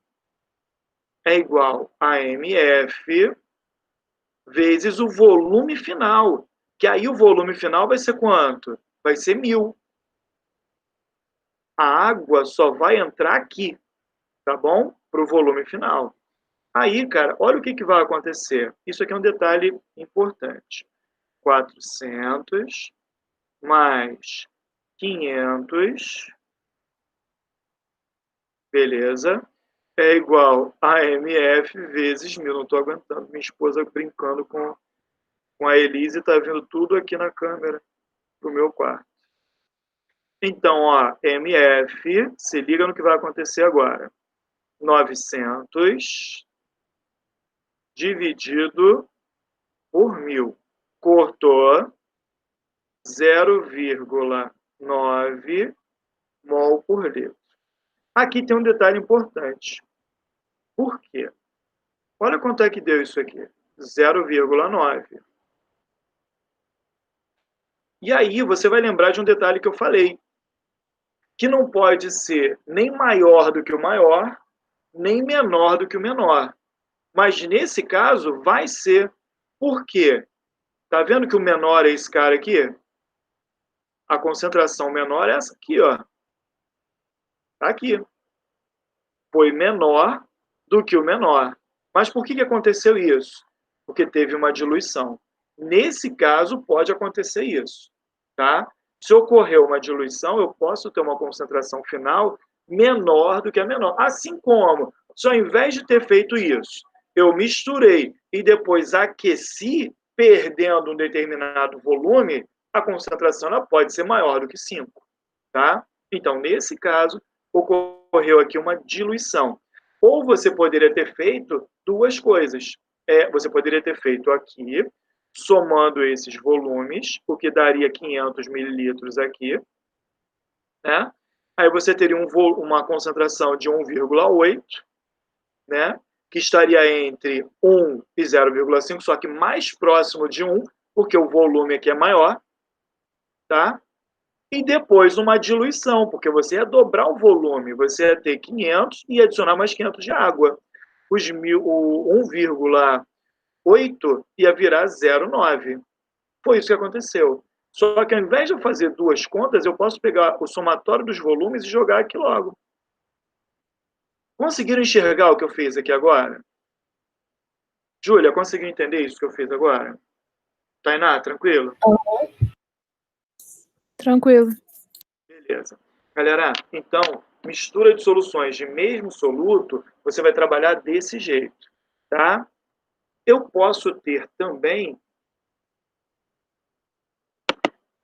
é igual a MF vezes o volume final. Que aí o volume final vai ser quanto? Vai ser 1000. A água só vai entrar aqui, tá bom? Para o volume final. Aí, cara, olha o que vai acontecer. Isso aqui é um detalhe importante. 400 mais 500, beleza? É igual a MF vezes 1000. Não estou aguentando. Minha esposa brincando com a Elise, está vendo tudo aqui na câmera do meu quarto. Então, ó, MF, se liga no que vai acontecer agora. 900 dividido por 1000. Cortou 0,9 mol por litro. Aqui tem um detalhe importante. Por quê? Olha quanto é que deu isso aqui, 0,9. E aí você vai lembrar de um detalhe que eu falei, que não pode ser nem maior do que o maior, nem menor do que o menor. Mas nesse caso vai ser. Por quê? Tá vendo que o menor é esse cara aqui? A concentração menor é essa aqui, ó. Tá aqui. Foi menor do que o menor. Mas por que aconteceu isso? Porque teve uma diluição. Nesse caso, pode acontecer isso, tá? Se ocorreu uma diluição, eu posso ter uma concentração final menor do que a menor. Assim como, se ao invés de ter feito isso, eu misturei e depois aqueci, perdendo um determinado volume, a concentração ela pode ser maior do que 5, tá? Então, nesse caso, ocorreu aqui uma diluição. Ou você poderia ter feito duas coisas. Você poderia ter feito aqui, somando esses volumes, o que daria 500 mililitros aqui, né? Aí você teria uma concentração de 1,8, né? Que estaria entre 1 e 0,5, só que mais próximo de 1, porque o volume aqui é maior, tá? E depois uma diluição, porque você ia dobrar o volume, você ia ter 500 e adicionar mais 500 de água. O 1,8 ia virar 0,9. Foi isso que aconteceu. Só que ao invés de eu fazer duas contas, eu posso pegar o somatório dos volumes e jogar aqui logo. Conseguiram enxergar o que eu fiz aqui agora? Júlia, conseguiu entender isso que eu fiz agora? Tainá, tranquilo? Tranquilo. Beleza. Galera, então, mistura de soluções de mesmo soluto, você vai trabalhar desse jeito, tá? Eu posso ter também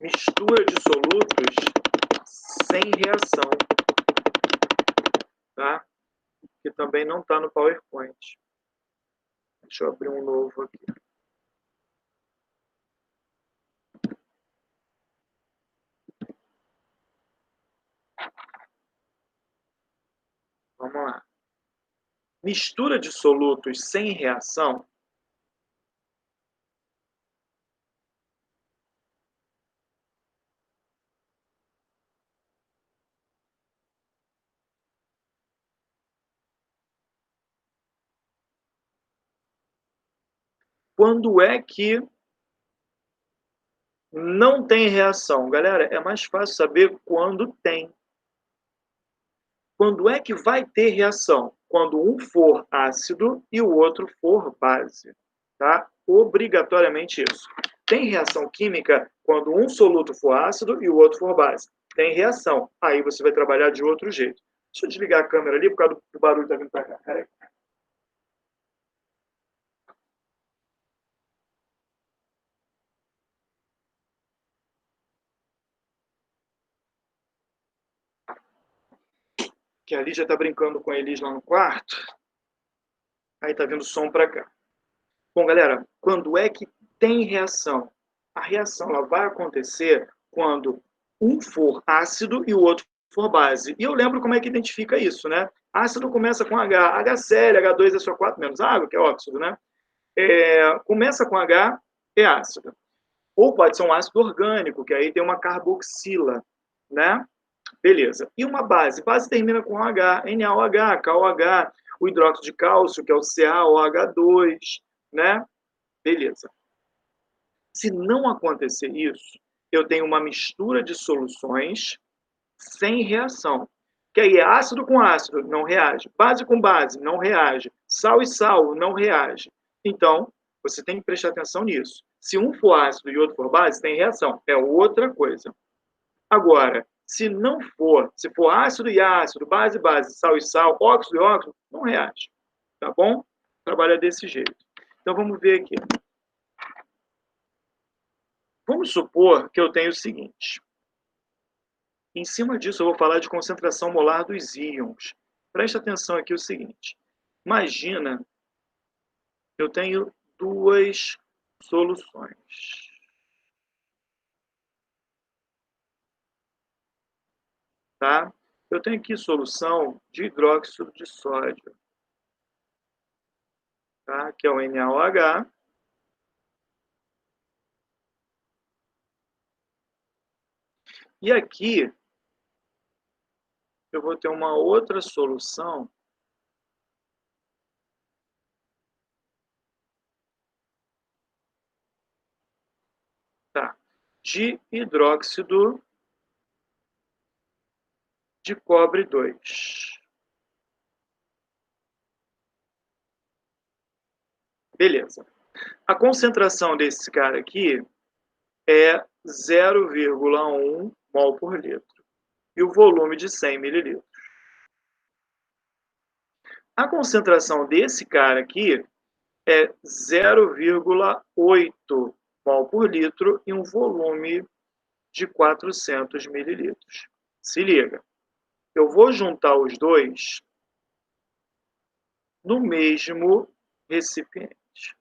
mistura de solutos sem reação, tá? Que também não está no PowerPoint. Deixa eu abrir um novo aqui. Vamos lá. Mistura de solutos sem reação quando é que não tem reação? Galera, é mais fácil saber quando tem. Quando é que vai ter reação? Quando um for ácido e o outro for base, tá? Obrigatoriamente isso. Tem reação química quando um soluto for ácido e o outro for base. Tem reação. Aí você vai trabalhar de outro jeito. Deixa eu desligar a câmera ali por causa do barulho que tá vindo para cá. Peraí. Que a Lígia tá brincando com a Elis lá no quarto. Aí tá vindo som para cá. Bom, galera, quando é que tem reação? A reação ela vai acontecer quando um for ácido e o outro for base. E eu lembro como é que identifica isso, né? Ácido começa com H, HCl, H2 é só 4 menos água, que é óxido, né? Começa com H, é ácido. Ou pode ser um ácido orgânico, que aí tem uma carboxila, né? Beleza. E uma base? Base termina com H, NaOH, KOH, o hidróxido de cálcio, que é o CaOH2, né? Beleza. Se não acontecer isso, eu tenho uma mistura de soluções sem reação. Que aí é ácido com ácido, não reage. Base com base, não reage. Sal e sal, não reage. Então, você tem que prestar atenção nisso. Se um for ácido e outro for base, tem reação. É outra coisa. Agora, se não for, se for ácido e ácido, base e base, sal e sal, óxido e óxido, não reage. Tá bom? Trabalha desse jeito. Então, vamos ver aqui. Vamos supor que eu tenho o seguinte. Em cima disso, eu vou falar de concentração molar dos íons. Preste atenção aqui o seguinte. Imagina, eu tenho duas soluções. Tá? Eu tenho aqui solução de hidróxido de sódio. tá? Que é o NaOH. E aqui eu vou ter uma outra solução tá? De hidróxido de cobre 2. Beleza. A concentração desse cara aqui é 0,1 mol por litro. E o volume de 100 mililitros. A concentração desse cara aqui é 0,8 mol por litro e um volume de 400 mililitros. Se liga, eu vou juntar os dois no mesmo recipiente.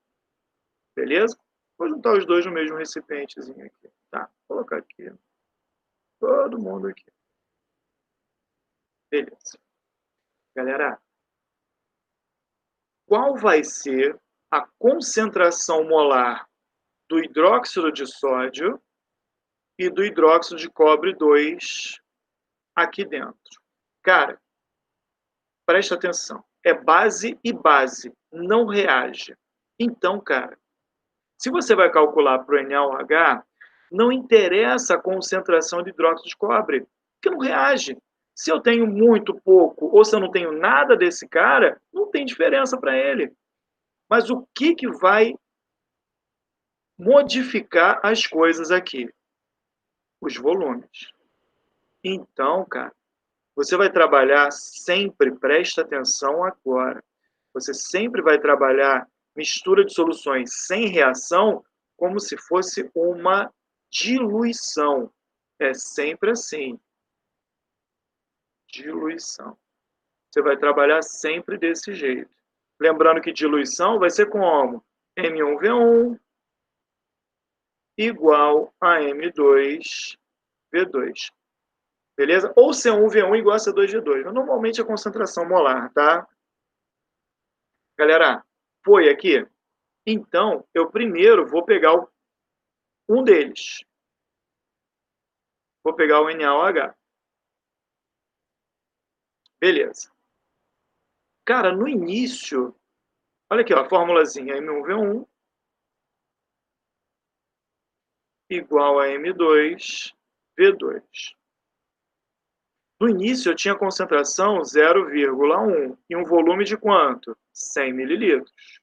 Beleza? Vou juntar os dois no mesmo recipientezinho aqui. Tá, vou colocar aqui. Todo mundo aqui. Beleza. Galera, qual vai ser a concentração molar do hidróxido de sódio e do hidróxido de cobre 2 aqui dentro? Cara, presta atenção. É base e base. Não reage. Então, cara, se você vai calcular para o NaOH, não interessa a concentração de hidróxido de cobre, porque não reage. Se eu tenho muito pouco ou se eu não tenho nada desse cara, não tem diferença para ele. Mas o que vai modificar as coisas aqui? Os volumes. Então, cara, você vai trabalhar sempre, presta atenção agora, você sempre vai trabalhar mistura de soluções sem reação como se fosse uma diluição. É sempre assim. Diluição. Você vai trabalhar sempre desse jeito. Lembrando que diluição vai ser como? M1V1 igual a M2V2. Beleza? Ou C1V1 igual a C2V2. Normalmente é concentração molar, tá? Galera, foi aqui? Então, eu primeiro vou pegar um deles. Vou pegar o NaOH. Beleza. Cara, no início, olha aqui, ó, a formulazinha M1V1 igual a M2V2. No início, eu tinha concentração 0,1 e um volume de quanto? 100 mililitros.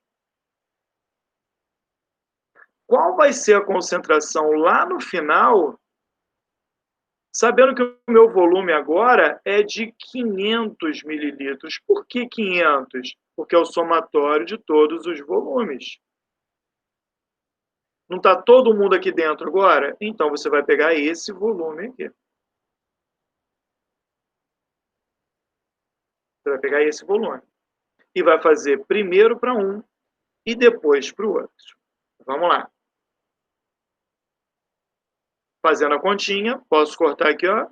Qual vai ser a concentração lá no final, sabendo que o meu volume agora é de 500 mililitros? Por que 500? Porque é o somatório de todos os volumes. Não está todo mundo aqui dentro agora? Então, você vai pegar esse volume aqui. Você vai pegar esse volume. E vai fazer primeiro para um e depois para o outro. Vamos lá. Fazendo a continha, posso cortar aqui, ó.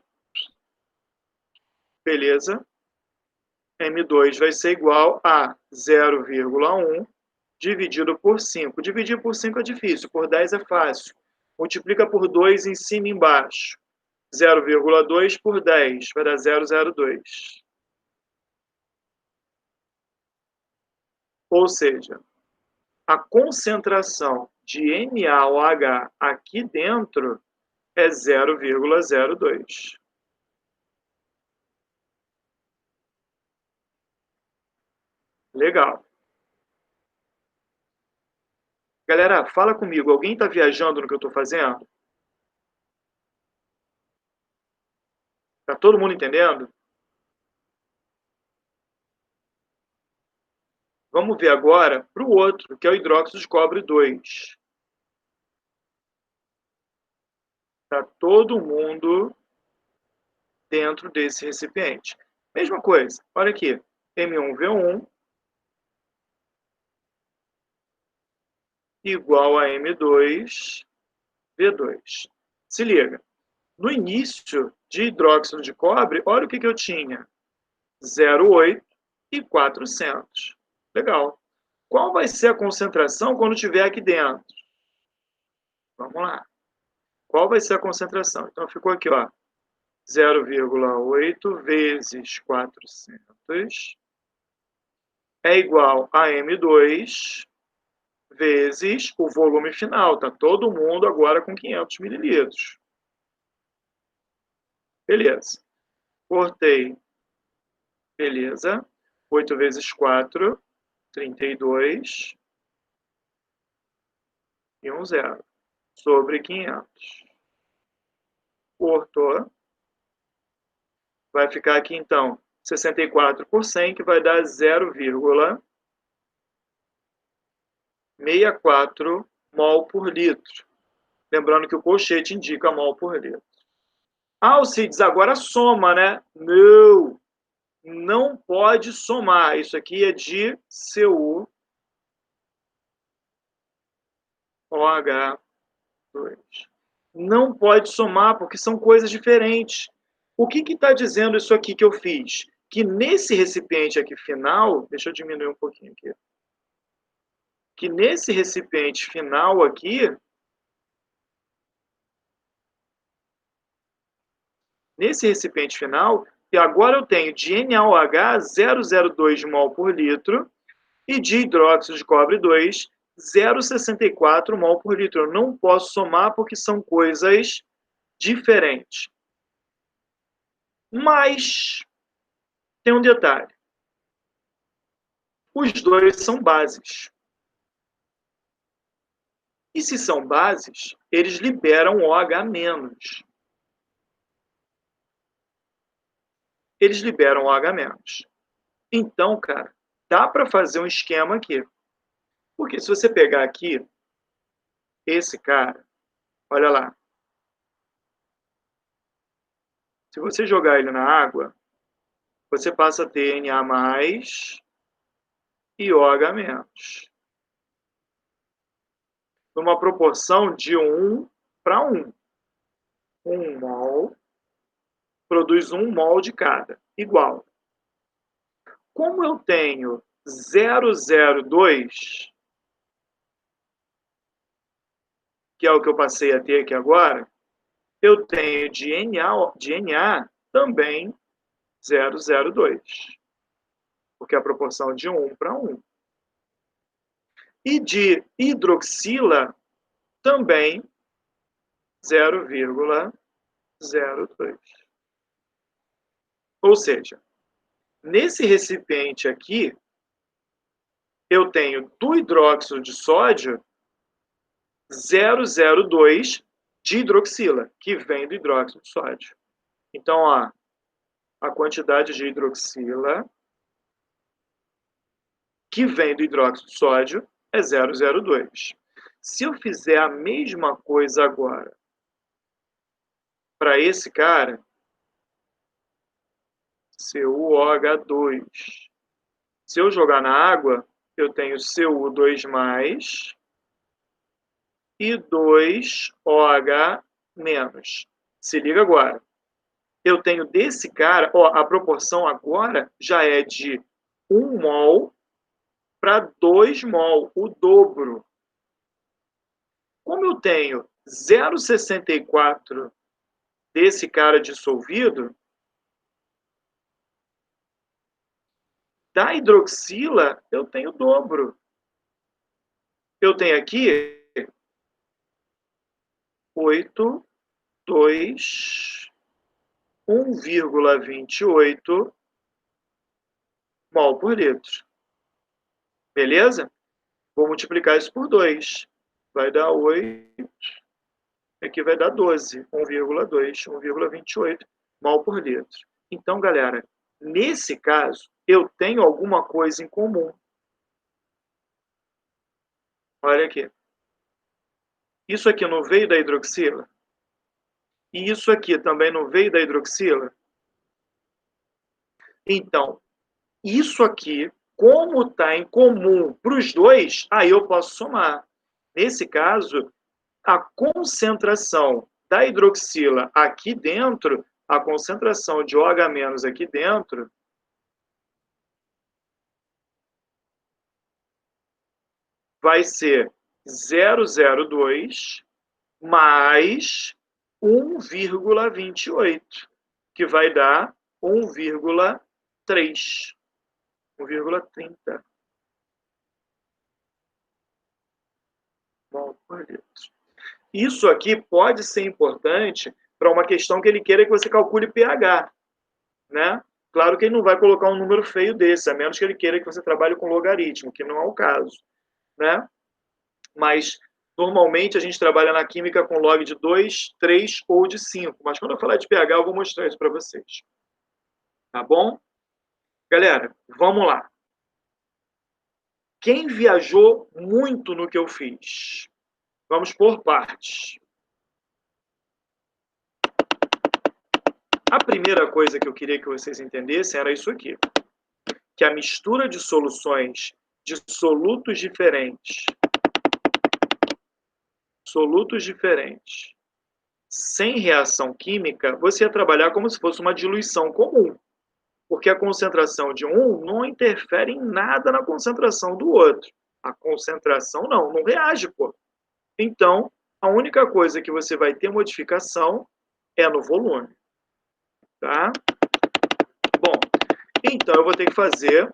Beleza. M2 vai ser igual a 0,1 dividido por 5. Dividir por 5 é difícil, por 10 é fácil. Multiplica por 2 em cima e embaixo. 0,2 por 10 vai dar 0,02. Ou seja, a concentração de NaOH aqui dentro é 0,02. Legal. Galera, fala comigo. Alguém está viajando no que eu estou fazendo? Está todo mundo entendendo? Vamos ver agora para o outro, que é o hidróxido de cobre 2. Está todo mundo dentro desse recipiente. Mesma coisa, olha aqui. M1V1 igual a M2V2. Se liga. No início de hidróxido de cobre, olha o que eu tinha. 0,8 e 400. Legal. Qual vai ser a concentração quando estiver aqui dentro? Vamos lá. Qual vai ser a concentração? Então, ficou aqui, ó, 0,8 vezes 400 é igual a M2 vezes o volume final. Tá todo mundo agora com 500 mililitros. Beleza. Cortei. Beleza. 8 vezes 4, 32. E um zero. Sobre 500. Cortou. Vai ficar aqui, então, 64 por 100, que vai dar 0,64 mol por litro. Lembrando que o colchete indica mol por litro. Alcides, agora soma, né? Não! Não pode somar. Isso aqui é de CuOH2. Não pode somar, porque são coisas diferentes. O que está dizendo isso aqui que eu fiz? Que nesse recipiente aqui final, deixa eu diminuir um pouquinho aqui, que nesse recipiente final aqui, e agora eu tenho de NaOH 0,02 mol por litro e de hidróxido de cobre 2, 0,64 mol por litro. Eu não posso somar porque são coisas diferentes. Mas tem um detalhe. Os dois são bases. E se são bases, eles liberam OH-. Eles liberam OH-. Então, cara, dá para fazer um esquema aqui. Porque se você pegar aqui, esse cara, olha lá. Se você jogar ele na água, você passa a ter Na+, e OH-. Numa proporção de 1 para 1. 1 mol produz 1 mol de cada, igual. Como eu tenho 0,02, que é o que eu passei a ter aqui agora, eu tenho de Na também 0,02, porque é a proporção de 1 para 1. E de hidroxila também 0,02. Ou seja, nesse recipiente aqui, eu tenho do hidróxido de sódio 0,02 de hidroxila, que vem do hidróxido de sódio. Então, ó, a quantidade de hidroxila que vem do hidróxido de sódio é 0,02. Se eu fizer a mesma coisa agora para esse cara, CuOH2, se eu jogar na água, eu tenho Cu2+, e 2OH-. Se liga agora. Eu tenho desse cara, ó, a proporção agora já é de 1 mol para 2 mol, o dobro. Como eu tenho 0,64 desse cara dissolvido, da hidroxila eu tenho o dobro. Eu tenho aqui 8, 2, 1,28 mol por litro. Beleza? Vou multiplicar isso por 2. Vai dar 8. Aqui vai dar 12. 1,2, 1,28 mol por litro. Então, galera, nesse caso, eu tenho alguma coisa em comum. Olha aqui. Isso aqui não veio da hidroxila? E isso aqui também não veio da hidroxila? Então, isso aqui, como está em comum para os dois, aí eu posso somar. Nesse caso, a concentração da hidroxila aqui dentro, a concentração de OH- aqui dentro, vai ser 0,02 mais 1,28, que vai dar 1,3. 1,30 mol por litro. Isso aqui pode ser importante para uma questão que ele queira que você calcule pH, né? Claro que ele não vai colocar um número feio desse, a menos que ele queira que você trabalhe com logaritmo, que não é o caso, né? Mas, normalmente, a gente trabalha na química com log de 2, 3 ou de 5. Mas, quando eu falar de pH, eu vou mostrar isso para vocês. Tá bom? Galera, vamos lá. Quem viajou muito no que eu fiz? Vamos por partes. A primeira coisa que eu queria que vocês entendessem era isso aqui. Que a mistura de soluções de solutos diferentes, sem reação química, você ia trabalhar como se fosse uma diluição comum. Porque a concentração de um não interfere em nada na concentração do outro. A concentração não reage, pô. Então, a única coisa que você vai ter modificação é no volume. Tá? Bom, então eu vou ter que fazer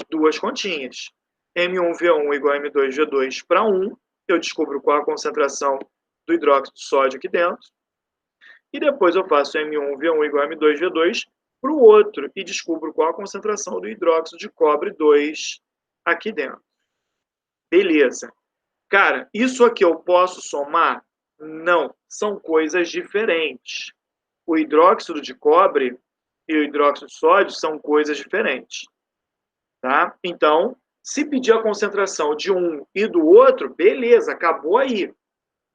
duas continhas. M1V1 igual a M2V2 para 1. Eu descubro qual a concentração do hidróxido de sódio aqui dentro. E depois eu faço M1V1 igual a M2V2 para o outro e descubro qual a concentração do hidróxido de cobre 2 aqui dentro. Beleza. Cara, isso aqui eu posso somar? Não, são coisas diferentes. O hidróxido de cobre e o hidróxido de sódio são coisas diferentes. Tá? Então, se pedir a concentração de um e do outro, beleza, acabou aí.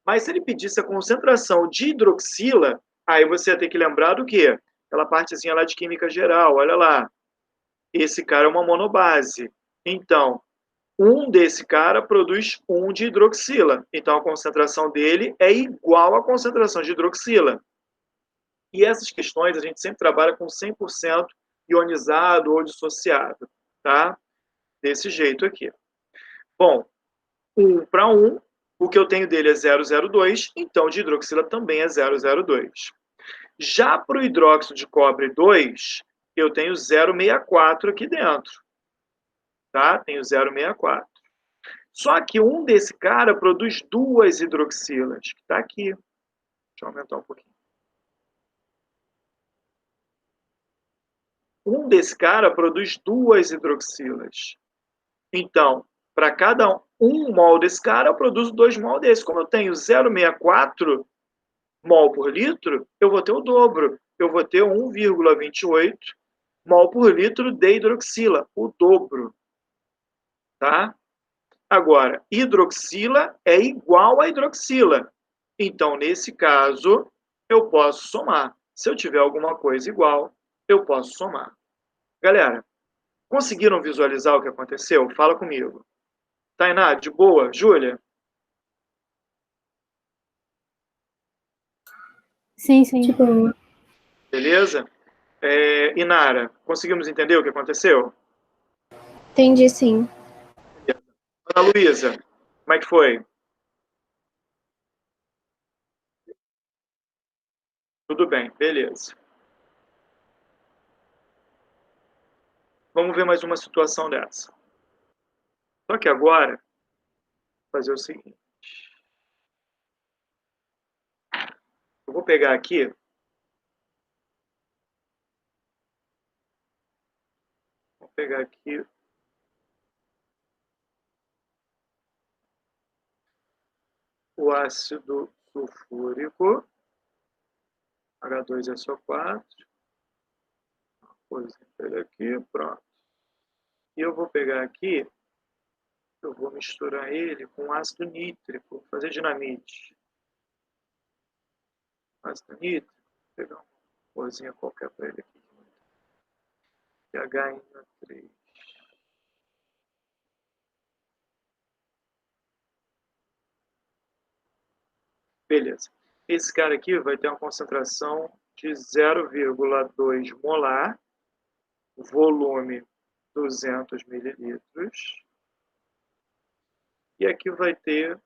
Mas se ele pedisse a concentração de hidroxila, aí você ia ter que lembrar do quê? Aquela partezinha lá de química geral, olha lá. Esse cara é uma monobase. Então, um desse cara produz um de hidroxila. Então, a concentração dele é igual à concentração de hidroxila. E essas questões a gente sempre trabalha com 100% ionizado ou dissociado, tá? Desse jeito aqui. Bom, 1 para 1, o que eu tenho dele é 0,02, então de hidroxila também é 0,02. Já para o hidróxido de cobre 2, eu tenho 0,64 aqui dentro. Tá? Tenho 0,64. Só que um desse cara produz duas hidroxilas, que está aqui. Deixa eu aumentar um pouquinho. Um desse cara produz duas hidroxilas. Então, para cada um mol desse cara, eu produzo 2 mol desse. Como eu tenho 0,64 mol por litro, eu vou ter o dobro. Eu vou ter 1,28 mol por litro de hidroxila, o dobro. Tá? Agora, hidroxila é igual a hidroxila. Então, nesse caso, eu posso somar. Se eu tiver alguma coisa igual, eu posso somar. Galera, conseguiram visualizar o que aconteceu? Fala comigo. Tainá, de boa? Júlia? Sim, sim. De boa. Beleza? Inara, conseguimos entender o que aconteceu? Entendi, sim. Ana Luísa, como é que foi? Tudo bem, beleza. Vamos ver mais uma situação dessa. Só que agora, vou fazer o seguinte. Eu vou pegar aqui o ácido sulfúrico, H2SO4, coisa aqui, pronto. E eu vou pegar aqui, eu vou misturar ele com ácido nítrico, fazer dinamite. Ácido nítrico, vou pegar uma corzinha qualquer para ele aqui. HNO3. Beleza. Esse cara aqui vai ter uma concentração de 0,2 molar, volume 200 mililitros. E aqui vai ter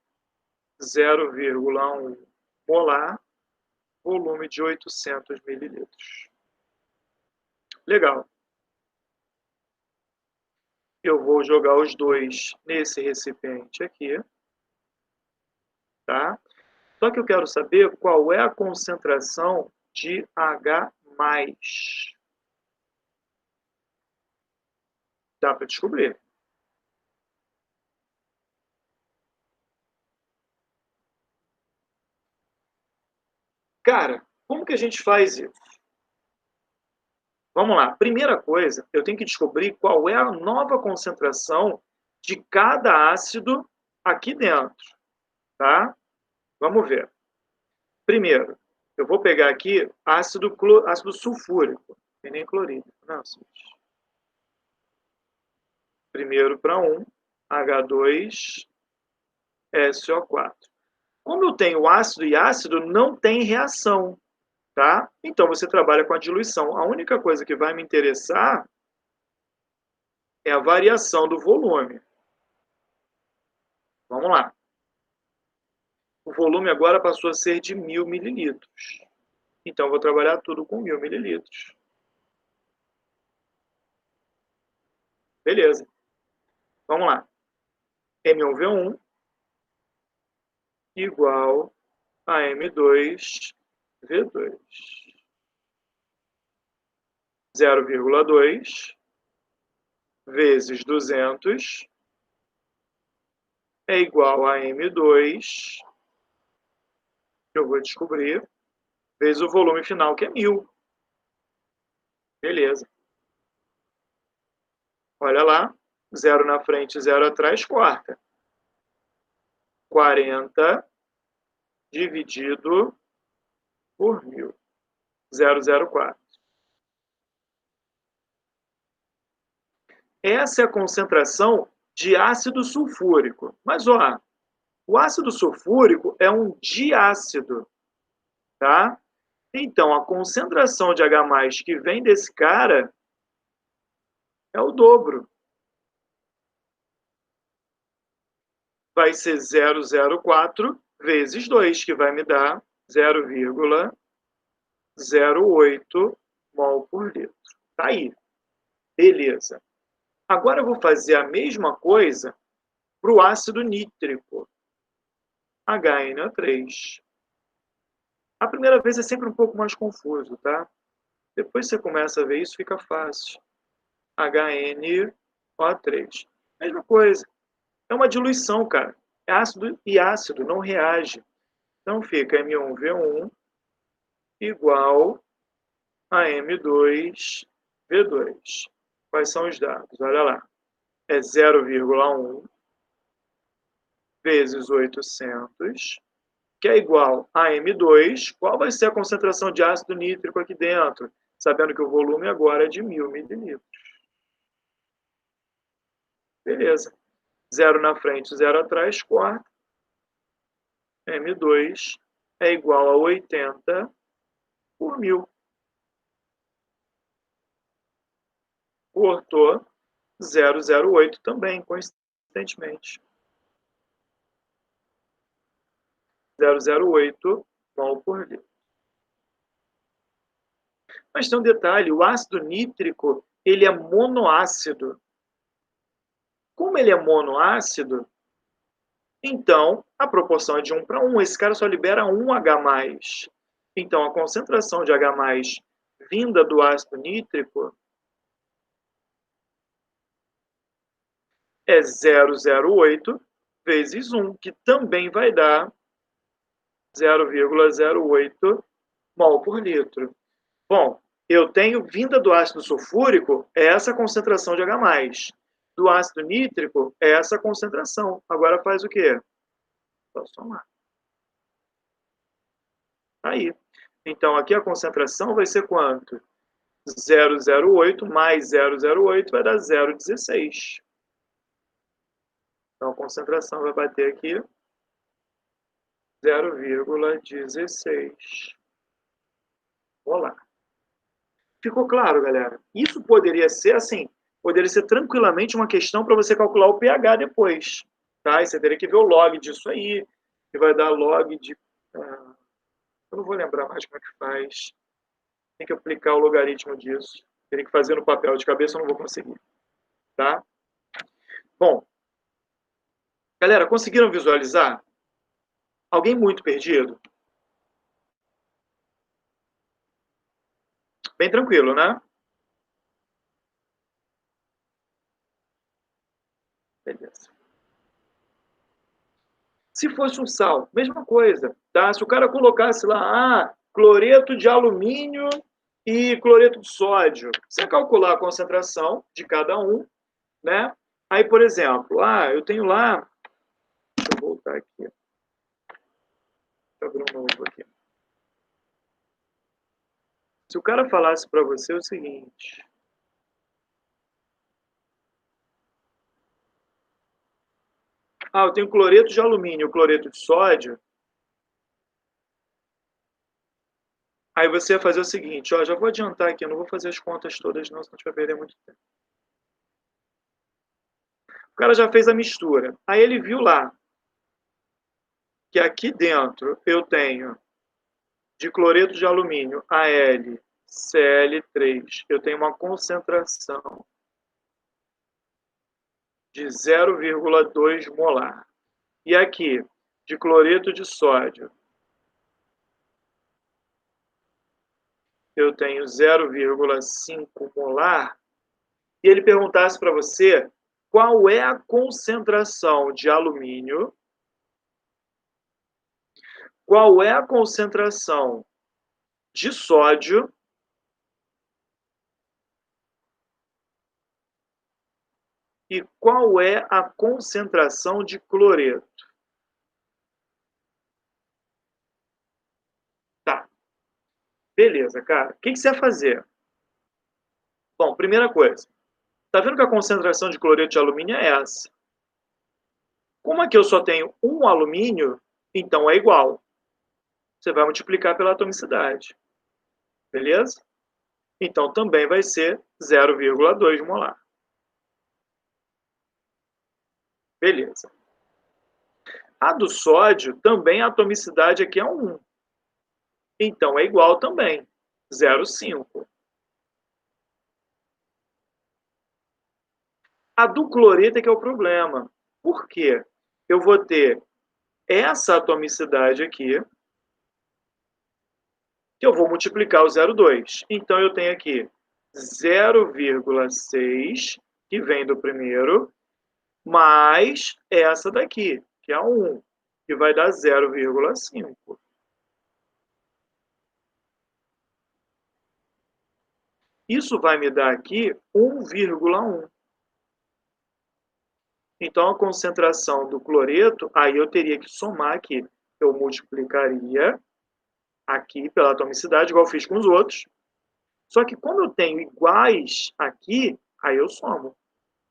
0,1 molar, volume de 800 mililitros. Legal. Eu vou jogar os dois nesse recipiente aqui, tá? Só que eu quero saber qual é a concentração de H+. Dá para descobrir. Cara, como que a gente faz isso? Vamos lá. Primeira coisa, eu tenho que descobrir qual é a nova concentração de cada ácido aqui dentro, tá? Vamos ver. Primeiro, eu vou pegar aqui ácido sulfúrico, e nem clorídrico. Não, primeiro para 1, H2SO4. Como eu tenho ácido e ácido, não tem reação, tá? Então, você trabalha com a diluição. A única coisa que vai me interessar é a variação do volume. Vamos lá. O volume agora passou a ser de 1.000 mililitros. Então, eu vou trabalhar tudo com 1.000 mililitros. Beleza. Vamos lá. M1V1 igual a M2V2. 0,2 vezes 200 é igual a M2, que eu vou descobrir, vezes o volume final, que é 1.000. Beleza. Olha lá, 0 na frente, 0 atrás, quarta. 40 dividido por 1.000. 0,04. Essa é a concentração de ácido sulfúrico. Mas, ó, o ácido sulfúrico é um diácido, tá? Então, a concentração de H+, que vem desse cara é o dobro. Vai ser 0,04 vezes 2, que vai me dar 0,08 mol por litro. Tá aí. Beleza. Agora eu vou fazer a mesma coisa para o ácido nítrico, HNO3. A primeira vez é sempre um pouco mais confuso, tá? Depois você começa a ver isso, fica fácil. HNO3. Mesma coisa. É uma diluição, cara. Ácido e ácido não reage. Então fica M1V1 igual a M2V2. Quais são os dados? Olha lá. É 0,1 vezes 800, que é igual a M2. Qual vai ser a concentração de ácido nítrico aqui dentro? Sabendo que o volume agora é de 1.000 mililitros. Beleza. 0 na frente, 0 atrás, quarta. M2 é igual a 80 por 1.000. Cortou 0,08 também, coincidentemente. 0,08 mol por litro. Mas tem um detalhe, o ácido nítrico, ele é monoácido. Como ele é monoácido, então a proporção é de 1 para 1. Esse cara só libera 1 H+. Então a concentração de H+ vinda do ácido nítrico é 0,08 vezes 1, que também vai dar 0,08 mol por litro. Bom, eu tenho vinda do ácido sulfúrico, é essa concentração de H+. Do ácido nítrico, é essa concentração. Agora faz o quê? Só somar. Aí. Então, aqui a concentração vai ser quanto? 0,08 mais 0,08 vai dar 0,16. Então, a concentração vai bater aqui 0,16. Olá. Ficou claro, galera? Isso poderia ser assim, poderia ser tranquilamente uma questão para você calcular o pH depois. Tá? E você teria que ver o log disso aí, que vai dar log de... eu não vou lembrar mais como é que faz. Tem que aplicar o logaritmo disso. Teria que fazer no papel, de cabeça eu não vou conseguir. Tá? Bom, galera, conseguiram visualizar? Alguém muito perdido? Bem tranquilo, né? Beleza. Se fosse um sal, mesma coisa, tá? Se o cara colocasse lá, cloreto de alumínio e cloreto de sódio, você vai calcular a concentração de cada um, né? Aí, por exemplo, eu tenho lá, deixa eu voltar aqui, deixa eu abrir um novo aqui. Se o cara falasse para você o seguinte, eu tenho cloreto de alumínio e cloreto de sódio, aí você vai fazer o seguinte, já vou adiantar aqui, eu não vou fazer as contas todas não, senão a gente vai perder muito tempo. O cara já fez a mistura, aí ele viu lá que aqui dentro eu tenho de cloreto de alumínio AlCl3, eu tenho uma concentração de 0,2 molar. E aqui, de cloreto de sódio, eu tenho 0,5 molar. E ele perguntasse para você qual é a concentração de alumínio, qual é a concentração de sódio e qual é a concentração de cloreto. Tá. Beleza, cara. O que você vai fazer? Bom, primeira coisa. Tá vendo que a concentração de cloreto de alumínio é essa? Como aqui eu só tenho um alumínio, então é igual. Você vai multiplicar pela atomicidade. Beleza? Então também vai ser 0,2 molar. Beleza. A do sódio, também a atomicidade aqui é 1. Então é igual também, 0,5. A do cloreto é que é o problema. Por quê? Eu vou ter essa atomicidade aqui, que eu vou multiplicar o 0,2. Então eu tenho aqui 0,6, que vem do primeiro, mais essa daqui, que é 1, que vai dar 0,5. Isso vai me dar aqui 1,1. Então, a concentração do cloreto, aí eu teria que somar aqui. Eu multiplicaria aqui pela atomicidade, igual eu fiz com os outros. Só que como eu tenho iguais aqui, aí eu somo.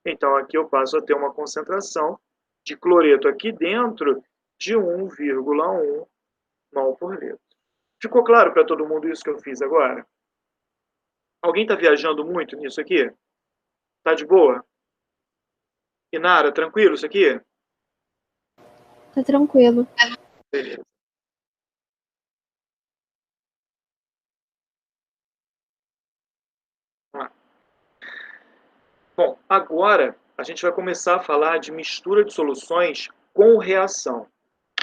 Então, aqui eu passo a ter uma concentração de cloreto aqui dentro de 1,1 mol por litro. Ficou claro para todo mundo isso que eu fiz agora? Alguém está viajando muito nisso aqui? Tá de boa? Inara, tranquilo isso aqui? Tá tranquilo. Beleza. Vamos lá. Bom, agora a gente vai começar a falar de mistura de soluções com reação.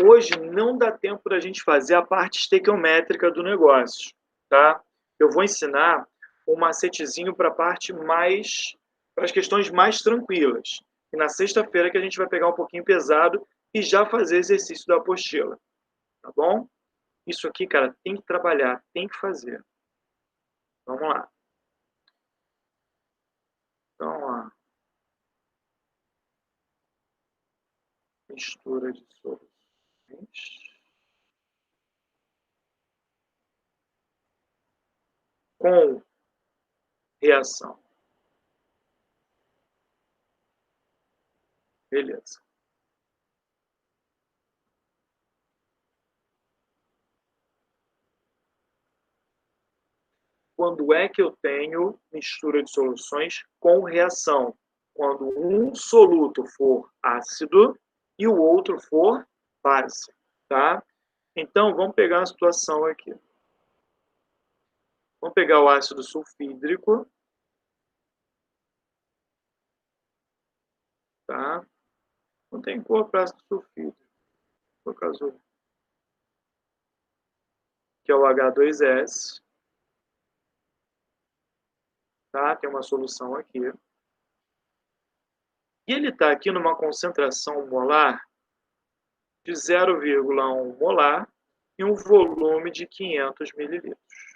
Hoje não dá tempo da gente fazer a parte estequiométrica do negócio, tá? Eu vou ensinar um macetezinho para a parte mais, para as questões mais tranquilas. E na sexta-feira que a gente vai pegar um pouquinho pesado e já fazer exercício da apostila, tá bom? Isso aqui, cara, tem que trabalhar, tem que fazer. Vamos lá. Então, ó, mistura de soluções com reação. Beleza. Quando é que eu tenho mistura de soluções com reação? Quando um soluto for ácido e o outro for base, tá? Então, vamos pegar uma situação aqui. Vamos pegar o ácido sulfídrico, tá? Não tem cor para ácido sulfídrico, por causa que é o H2S, tá? Tem uma solução aqui. E ele está aqui numa concentração molar de 0,1 molar e um volume de 500 mililitros.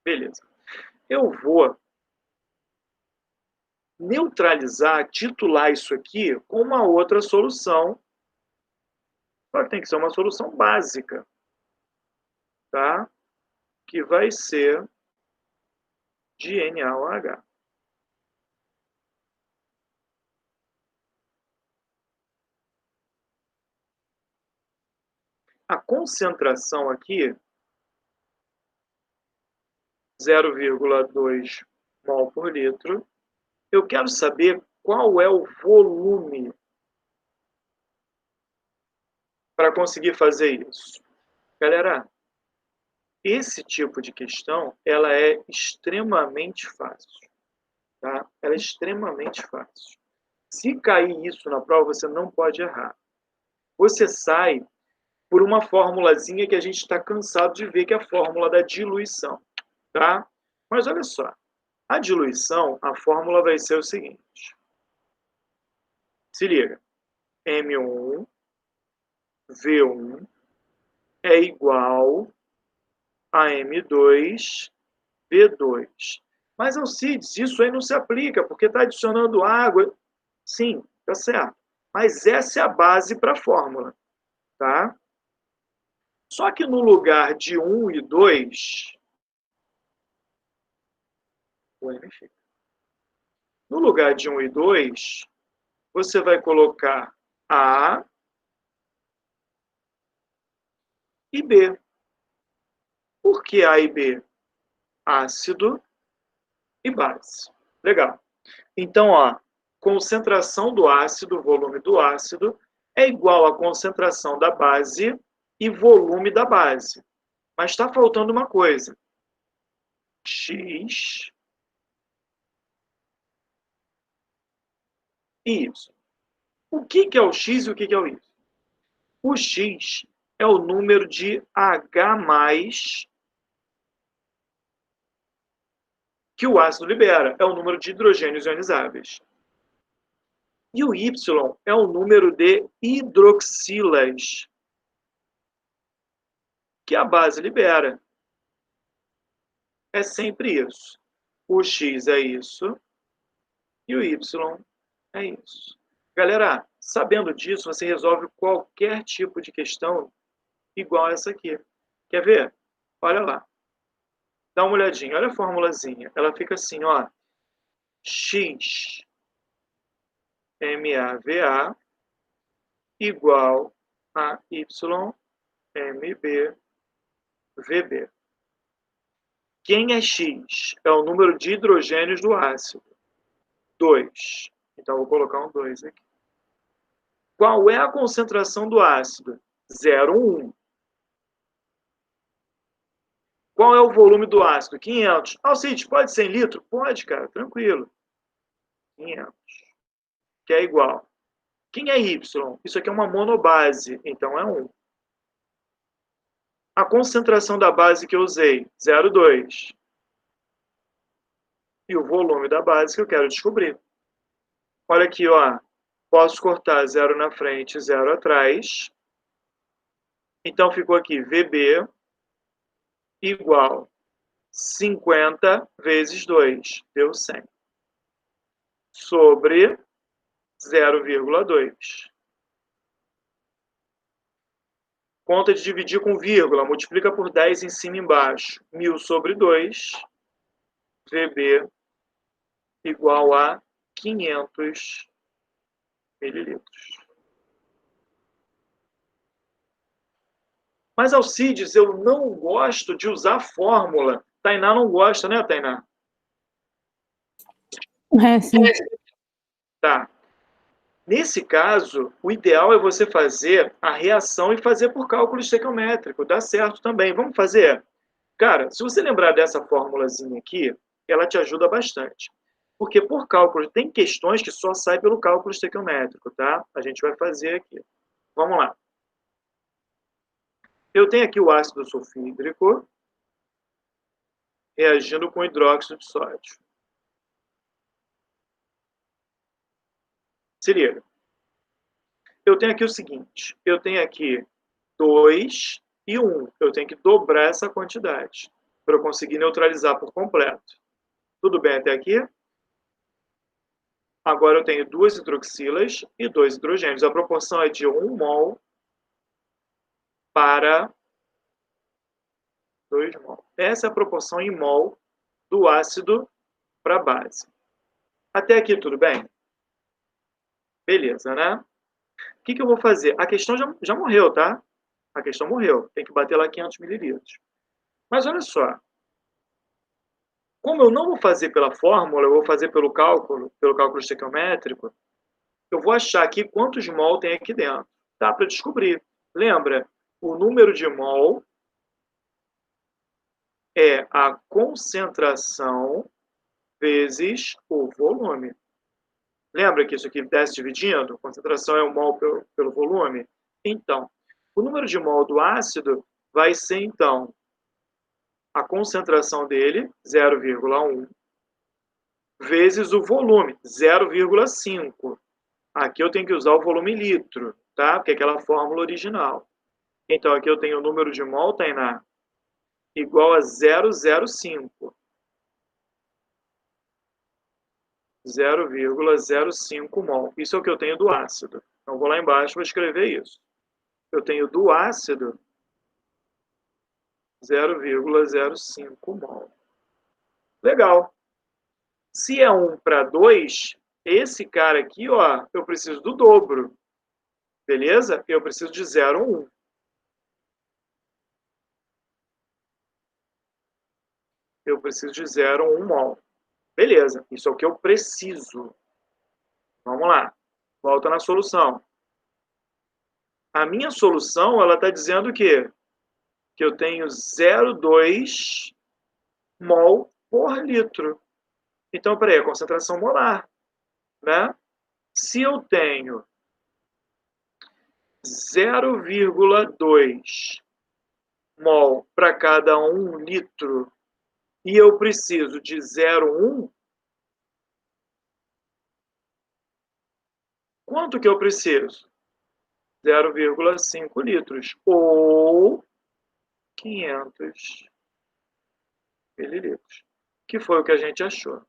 Beleza. Eu vou neutralizar, titular isso aqui com uma outra solução, só que tem que ser uma solução básica, tá? Que vai ser de NaOH. A concentração aqui, 0,2 mol por litro. Eu quero saber qual é o volume para conseguir fazer isso. Galera, esse tipo de questão, ela é extremamente fácil, tá? Ela é extremamente fácil. Se cair isso na prova, você não pode errar. Você sai por uma formulazinha que a gente está cansado de ver, que é a fórmula da diluição, tá? Mas olha só, a diluição, a fórmula vai ser o seguinte. Se liga. M1, V1 é igual a M2, V2. Mas, Alcides, isso aí não se aplica, porque está adicionando água. Sim, tá certo. Mas essa é a base para a fórmula, tá? Só que no lugar de 1 e 2, no lugar de 1 e 2, você vai colocar A e B. Por que A e B? Ácido e base. Legal. Então, ó, concentração do ácido, volume do ácido, é igual à concentração da base e volume da base. Mas está faltando uma coisa. X e Y. O que é o X e o que é o Y? O X é o número de H+, que o ácido libera. É o número de hidrogênios ionizáveis. E o Y é o número de hidroxilas que a base libera. É sempre isso. O X é isso e o Y é isso. Galera, sabendo disso, você resolve qualquer tipo de questão igual essa aqui. Quer ver? Olha lá. Dá uma olhadinha. Olha a formulazinha. Ela fica assim, ó. X MAVA igual a Y MB VB. Quem é X? É o número de hidrogênios do ácido. 2. Então, vou colocar um 2 aqui. Qual é a concentração do ácido? 0,1. Qual é o volume do ácido? 500. Alcides, pode ser em litro? Pode, cara, tranquilo. 500. Que é igual. Quem é Y? Isso aqui é uma monobase, então é 1. A concentração da base que eu usei, 0,2. E o volume da base que eu quero descobrir. Olha aqui, ó. Posso cortar 0 na frente, 0 atrás. Então, ficou aqui VB igual 50 vezes 2, deu 100. Sobre 0,2. Conta de dividir com vírgula, multiplica por 10 em cima e embaixo. 1000 sobre 2, VB igual a 500 mililitros. Mas, Alcides, eu não gosto de usar fórmula. Tainá não gosta, né, Tainá? Sim. Tá. Nesse caso, o ideal é você fazer a reação e fazer por cálculo estequiométrico. Dá certo também. Vamos fazer? Cara, se você lembrar dessa formulazinha aqui, ela te ajuda bastante. Porque por cálculo, tem questões que só saem pelo cálculo estequiométrico, tá? A gente vai fazer aqui. Vamos lá. Eu tenho aqui o ácido sulfídrico reagindo com hidróxido de sódio. Se liga. Eu tenho aqui o seguinte, eu tenho aqui 2 e 1. Eu tenho que dobrar essa quantidade para eu conseguir neutralizar por completo. Tudo bem até aqui? Agora eu tenho 2 hidroxilas e 2 hidrogênios. A proporção é de 1 mol para 2 mol. Essa é a proporção em mol do ácido para a base. Até aqui tudo bem? Beleza, né? O que eu vou fazer? A questão já morreu, tá? A questão morreu. Tem que bater lá 500 mililitros. Mas olha só. Como eu não vou fazer pela fórmula, eu vou fazer pelo cálculo estequiométrico, eu vou achar aqui quantos mol tem aqui dentro. Dá para descobrir. Lembra? O número de mol é a concentração vezes o volume. Lembra que isso aqui desce dividindo? Concentração é o mol pelo volume? Então, o número de mol do ácido vai ser, então, a concentração dele, 0,1, vezes o volume, 0,5. Aqui eu tenho que usar o volume litro, tá? Porque é aquela fórmula original. Então, aqui eu tenho o número de mol, Tainá, igual a 0,05. 0,05 mol. Isso é o que eu tenho do ácido. Então, vou lá embaixo e vou escrever isso. Eu tenho do ácido 0,05 mol. Legal. Se é 1 para 2, esse cara aqui, ó, eu preciso do dobro. Beleza? Eu preciso de 0,1. Eu preciso de 0,1 mol. Beleza, isso é o que eu preciso. Vamos lá. Volta na solução. A minha solução, ela está dizendo o quê? Que eu tenho 0,2 mol por litro. Então, peraí, a concentração molar, né? Se eu tenho 0,2 mol para cada 1 litro e eu preciso de 0,1, quanto que eu preciso? 0,5 litros ou 500 mililitros, que foi o que a gente achou.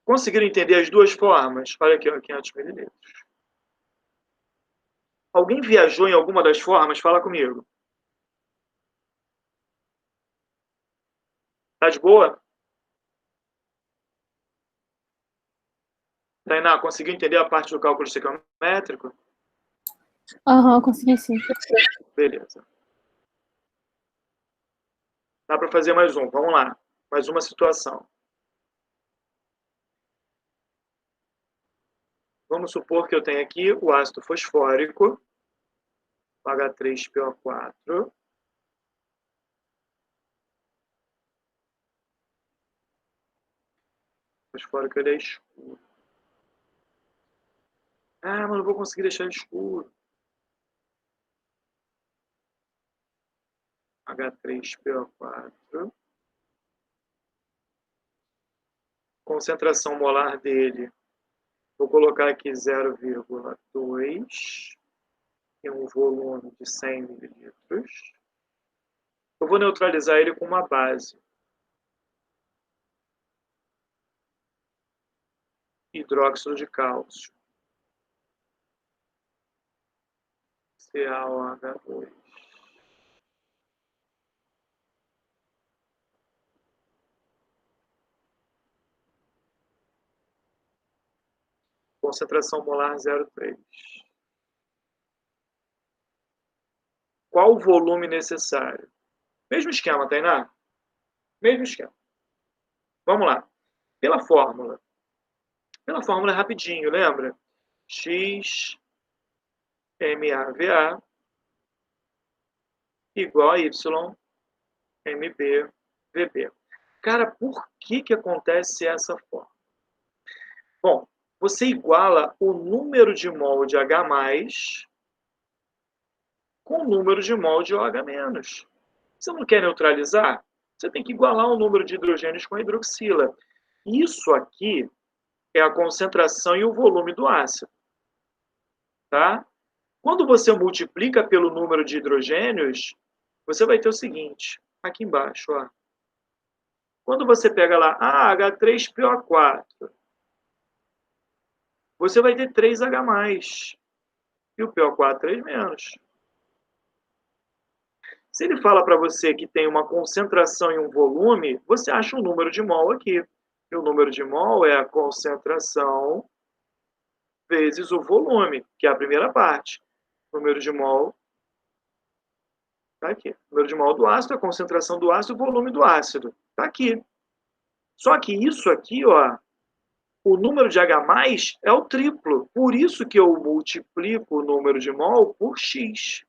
Conseguiram entender as duas formas? Olha aqui, ó, 500 mililitros. Alguém viajou em alguma das formas? Fala comigo. Tá de boa? Tainá, conseguiu entender a parte do cálculo estequiométrico? Aham, consegui sim. Beleza. Dá para fazer mais um. Vamos lá. Mais uma situação. Vamos supor que eu tenho aqui o ácido fosfórico, H3PO4. O fosfórico ele é escuro. Ah, mas não vou conseguir deixar escuro. H3PO4. Concentração molar dele, vou colocar aqui 0,2 e um volume de 100 mililitros. Eu vou neutralizar ele com uma base. Hidróxido de cálcio. CaOH2. Concentração molar 0,3. Qual o volume necessário? Mesmo esquema, Tainá? Mesmo esquema. Vamos lá. Pela fórmula. Pela fórmula é rapidinho, lembra? X MAVA igual a Y MBVB. Cara, por que acontece essa forma? Bom, você iguala o número de mol de H+, com o número de mol de OH-. Você não quer neutralizar? Você tem que igualar o número de hidrogênios com a hidroxila. Isso aqui é a concentração e o volume do ácido. Tá? Quando você multiplica pelo número de hidrogênios, você vai ter o seguinte, aqui embaixo, ó. Quando você pega lá H3PO4, você vai ter 3H+, e o PO4 3-. Se ele fala para você que tem uma concentração e um volume, você acha um número de mol aqui. E o número de mol é a concentração vezes o volume, que é a primeira parte. O número de mol está aqui. O número de mol do ácido, a concentração do ácido, o volume do ácido. Está aqui. Só que isso aqui, ó, o número de H+ é o triplo. Por isso que eu multiplico o número de mol por X,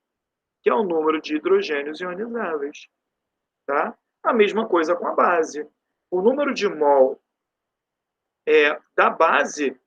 que é o número de hidrogênios ionizáveis. Tá? A mesma coisa com a base. O número de mol da base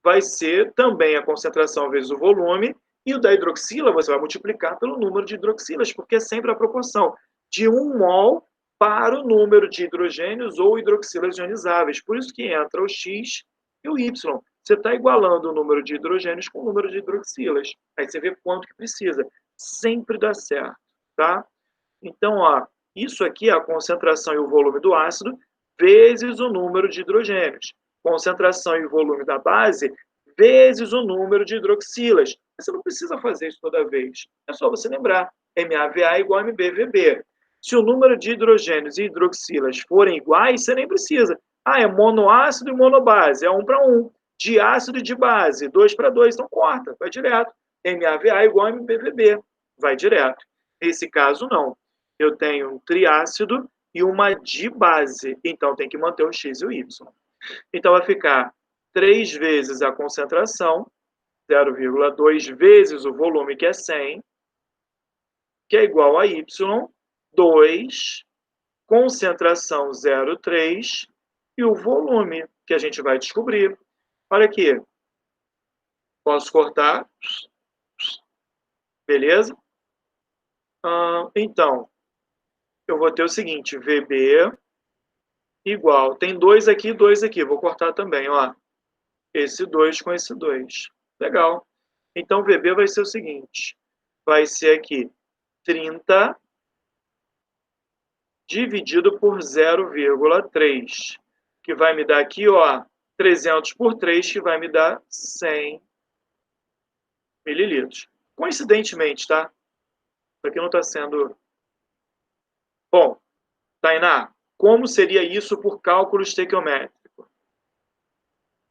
vai ser também a concentração vezes o volume, e o da hidroxila você vai multiplicar pelo número de hidroxilas, porque é sempre a proporção de 1 mol para o número de hidrogênios ou hidroxilas ionizáveis. Por isso que entra o X e o Y. Você está igualando o número de hidrogênios com o número de hidroxilas. Aí você vê quanto que precisa. Sempre dá certo, tá? Então, ó, isso aqui é a concentração e o volume do ácido vezes o número de hidrogênios. Concentração e volume da base vezes o número de hidroxilas. Você não precisa fazer isso toda vez. É só você lembrar. MAVA igual a MBVB. Se o número de hidrogênios e hidroxilas forem iguais, você nem precisa. Ah, é monoácido e monobase. É 1 para 1. Diácido e de base. 2 para 2. Então corta. Vai direto. MAVA igual a MBVB. Vai direto. Nesse caso, não. Eu tenho um triácido e uma dibase. Então, tem que manter o X e o Y. Então, vai ficar 3 vezes a concentração, 0,2 vezes o volume, que é 100, que é igual a Y, 2, concentração 0,3, e o volume, que a gente vai descobrir. Olha aqui. Posso cortar? Beleza? Então, eu vou ter o seguinte, VB igual, tem 2 aqui, 2 aqui, vou cortar também, ó. Esse 2 com esse 2. Legal. Então, VB vai ser o seguinte, vai ser aqui 30 dividido por 0,3, que vai me dar aqui, ó, 300 por 3, que vai me dar 100 mililitros. Coincidentemente, tá? Isso aqui não está sendo... Bom, Tainá, como seria isso por cálculo estequiométrico?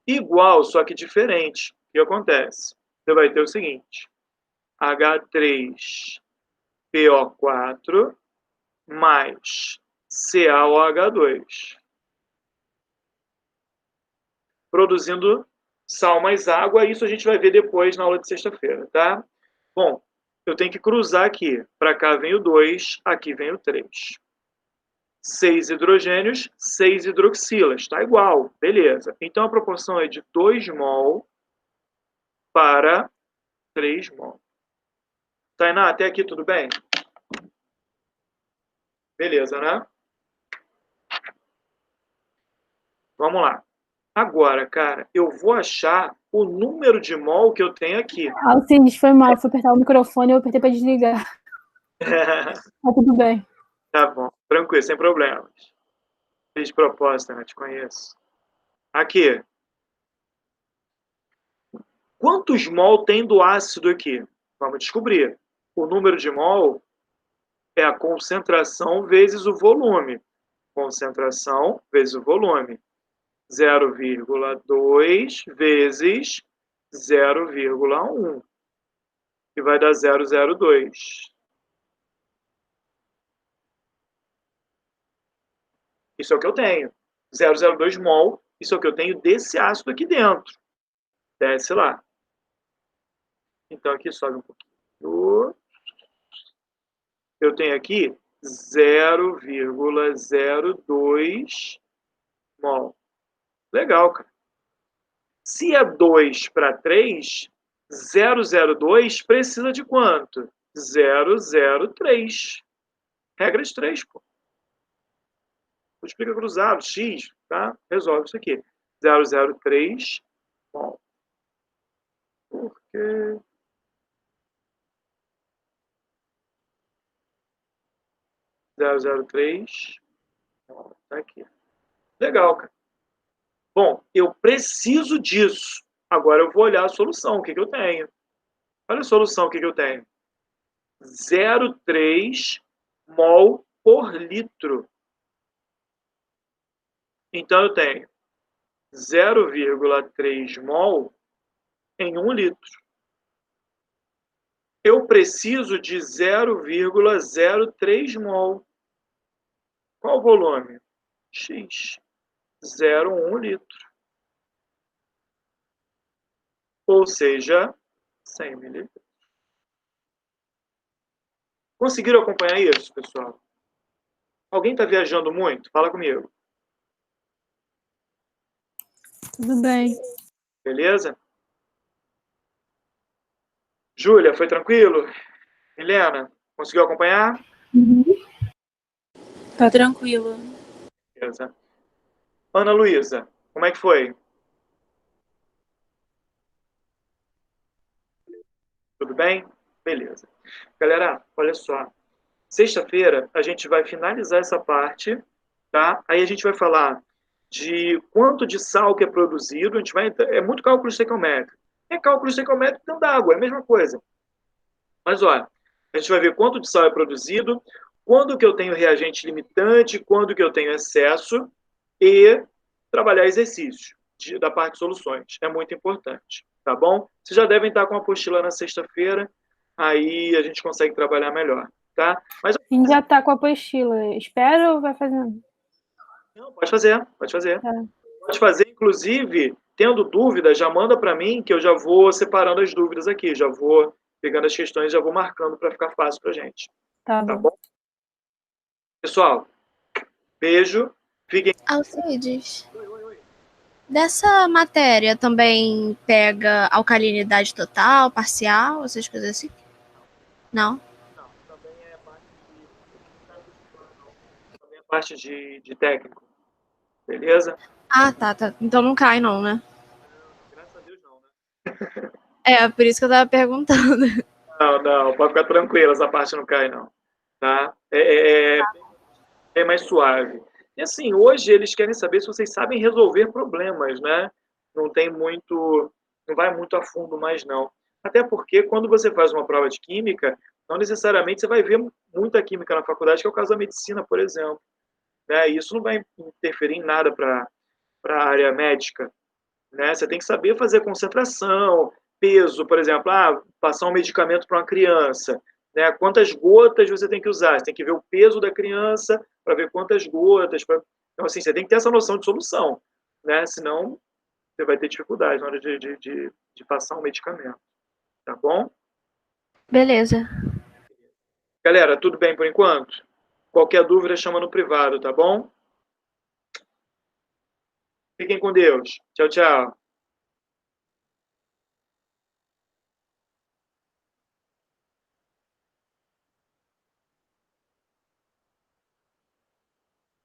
Igual, só que diferente. O que acontece? Você vai ter o seguinte, H3PO4 mais CaOH2. Produzindo sal mais água, isso a gente vai ver depois na aula de sexta-feira, tá? Bom, eu tenho que cruzar aqui. Para cá vem o 2, aqui vem o 3. 6 hidrogênios, 6 hidroxilas. Está igual, beleza. Então, a proporção é de 2 mol para 3 mol. Tainá, até aqui tudo bem? Beleza, né? Vamos lá. Agora, cara, eu vou achar o número de mol que eu tenho aqui. Alcides, foi mal. Fui apertar o microfone e eu apertei para desligar. Tá tudo bem. Tá bom, tranquilo, sem problemas. Fiz proposta, né? Te conheço. Aqui. Quantos mol tem do ácido aqui? Vamos descobrir. O número de mol é a concentração vezes o volume. Concentração vezes o volume. 0,2 vezes 0,1. Que vai dar 0,02. Isso é o que eu tenho. 0,02 mol, isso é o que eu tenho desse ácido aqui dentro. Desce lá. Então, aqui sobe um pouquinho. Eu tenho aqui 0,02 mol. Legal, cara. Se é 2 para 3, 0,02 precisa de quanto? 0,03. Regra de 3, pô. Multiplica cruzado, x, tá? Resolve isso aqui. 0,03 mol. Por quê? 0,03 mol. Tá aqui. Legal, cara. Bom, eu preciso disso. Agora eu vou olhar a solução. O que eu tenho? Olha a solução, o que eu tenho? 0,3 mol por litro. Então, eu tenho 0,3 mol em 1 litro. Eu preciso de 0,03 mol. Qual o volume? X. 0,1 litro. Ou seja, 100 mililitros. Conseguiram acompanhar isso, pessoal? Alguém está viajando muito? Fala comigo. Tudo bem. Beleza? Júlia, foi tranquilo? Helena, conseguiu acompanhar? Tá tranquilo. Beleza. Ana Luísa, como é que foi? Tudo bem? Beleza. Galera, olha só. Sexta-feira a gente vai finalizar essa parte, tá? Aí a gente vai falar de quanto de sal que é produzido. A gente vai, é muito cálculo estequiométrico. É cálculo estequiométrico dentro da água, é a mesma coisa. Mas olha, a gente vai ver quanto de sal é produzido, quando que eu tenho reagente limitante, quando que eu tenho excesso e trabalhar exercícios da parte de soluções. É muito importante, tá bom? Vocês já devem estar com a apostila na sexta-feira, aí a gente consegue trabalhar melhor, tá? Mas A gente já tá com a apostila. Espera ou vai fazendo? não, pode fazer, pode fazer. Tá. Pode fazer, inclusive, tendo dúvida, já manda para mim que eu já vou separando as dúvidas aqui, já vou pegando as questões, já vou marcando para ficar fácil para gente. Tá Tá bom. bom? Pessoal, beijo. Fiquem. Alcides, dessa matéria também pega alcalinidade total, parcial, essas coisas assim? Não? Não, também é parte de técnico. Beleza? Ah, tá. Então não cai não, né? Não, graças a Deus não, né? É, por isso que eu tava perguntando. Não, pode ficar tranquila, essa parte não cai, não. Tá? É mais suave. E assim, hoje eles querem saber se vocês sabem resolver problemas, né? Não tem muito, não vai muito a fundo mais, não. Até porque quando você faz uma prova de química, não necessariamente você vai ver muita química na faculdade, que é o caso da medicina, por exemplo. Né? E isso não vai interferir em nada para a área médica. Né? Você tem que saber fazer concentração, peso, por exemplo, passar um medicamento para uma criança, né? Quantas gotas você tem que usar? Você tem que ver o peso da criança para ver quantas gotas. Então, assim, você tem que ter essa noção de solução, né? Senão, você vai ter dificuldade na hora de passar um medicamento. Tá bom? Beleza. Galera, tudo bem por enquanto? Qualquer dúvida, chama no privado, tá bom? Fiquem com Deus. Tchau, tchau.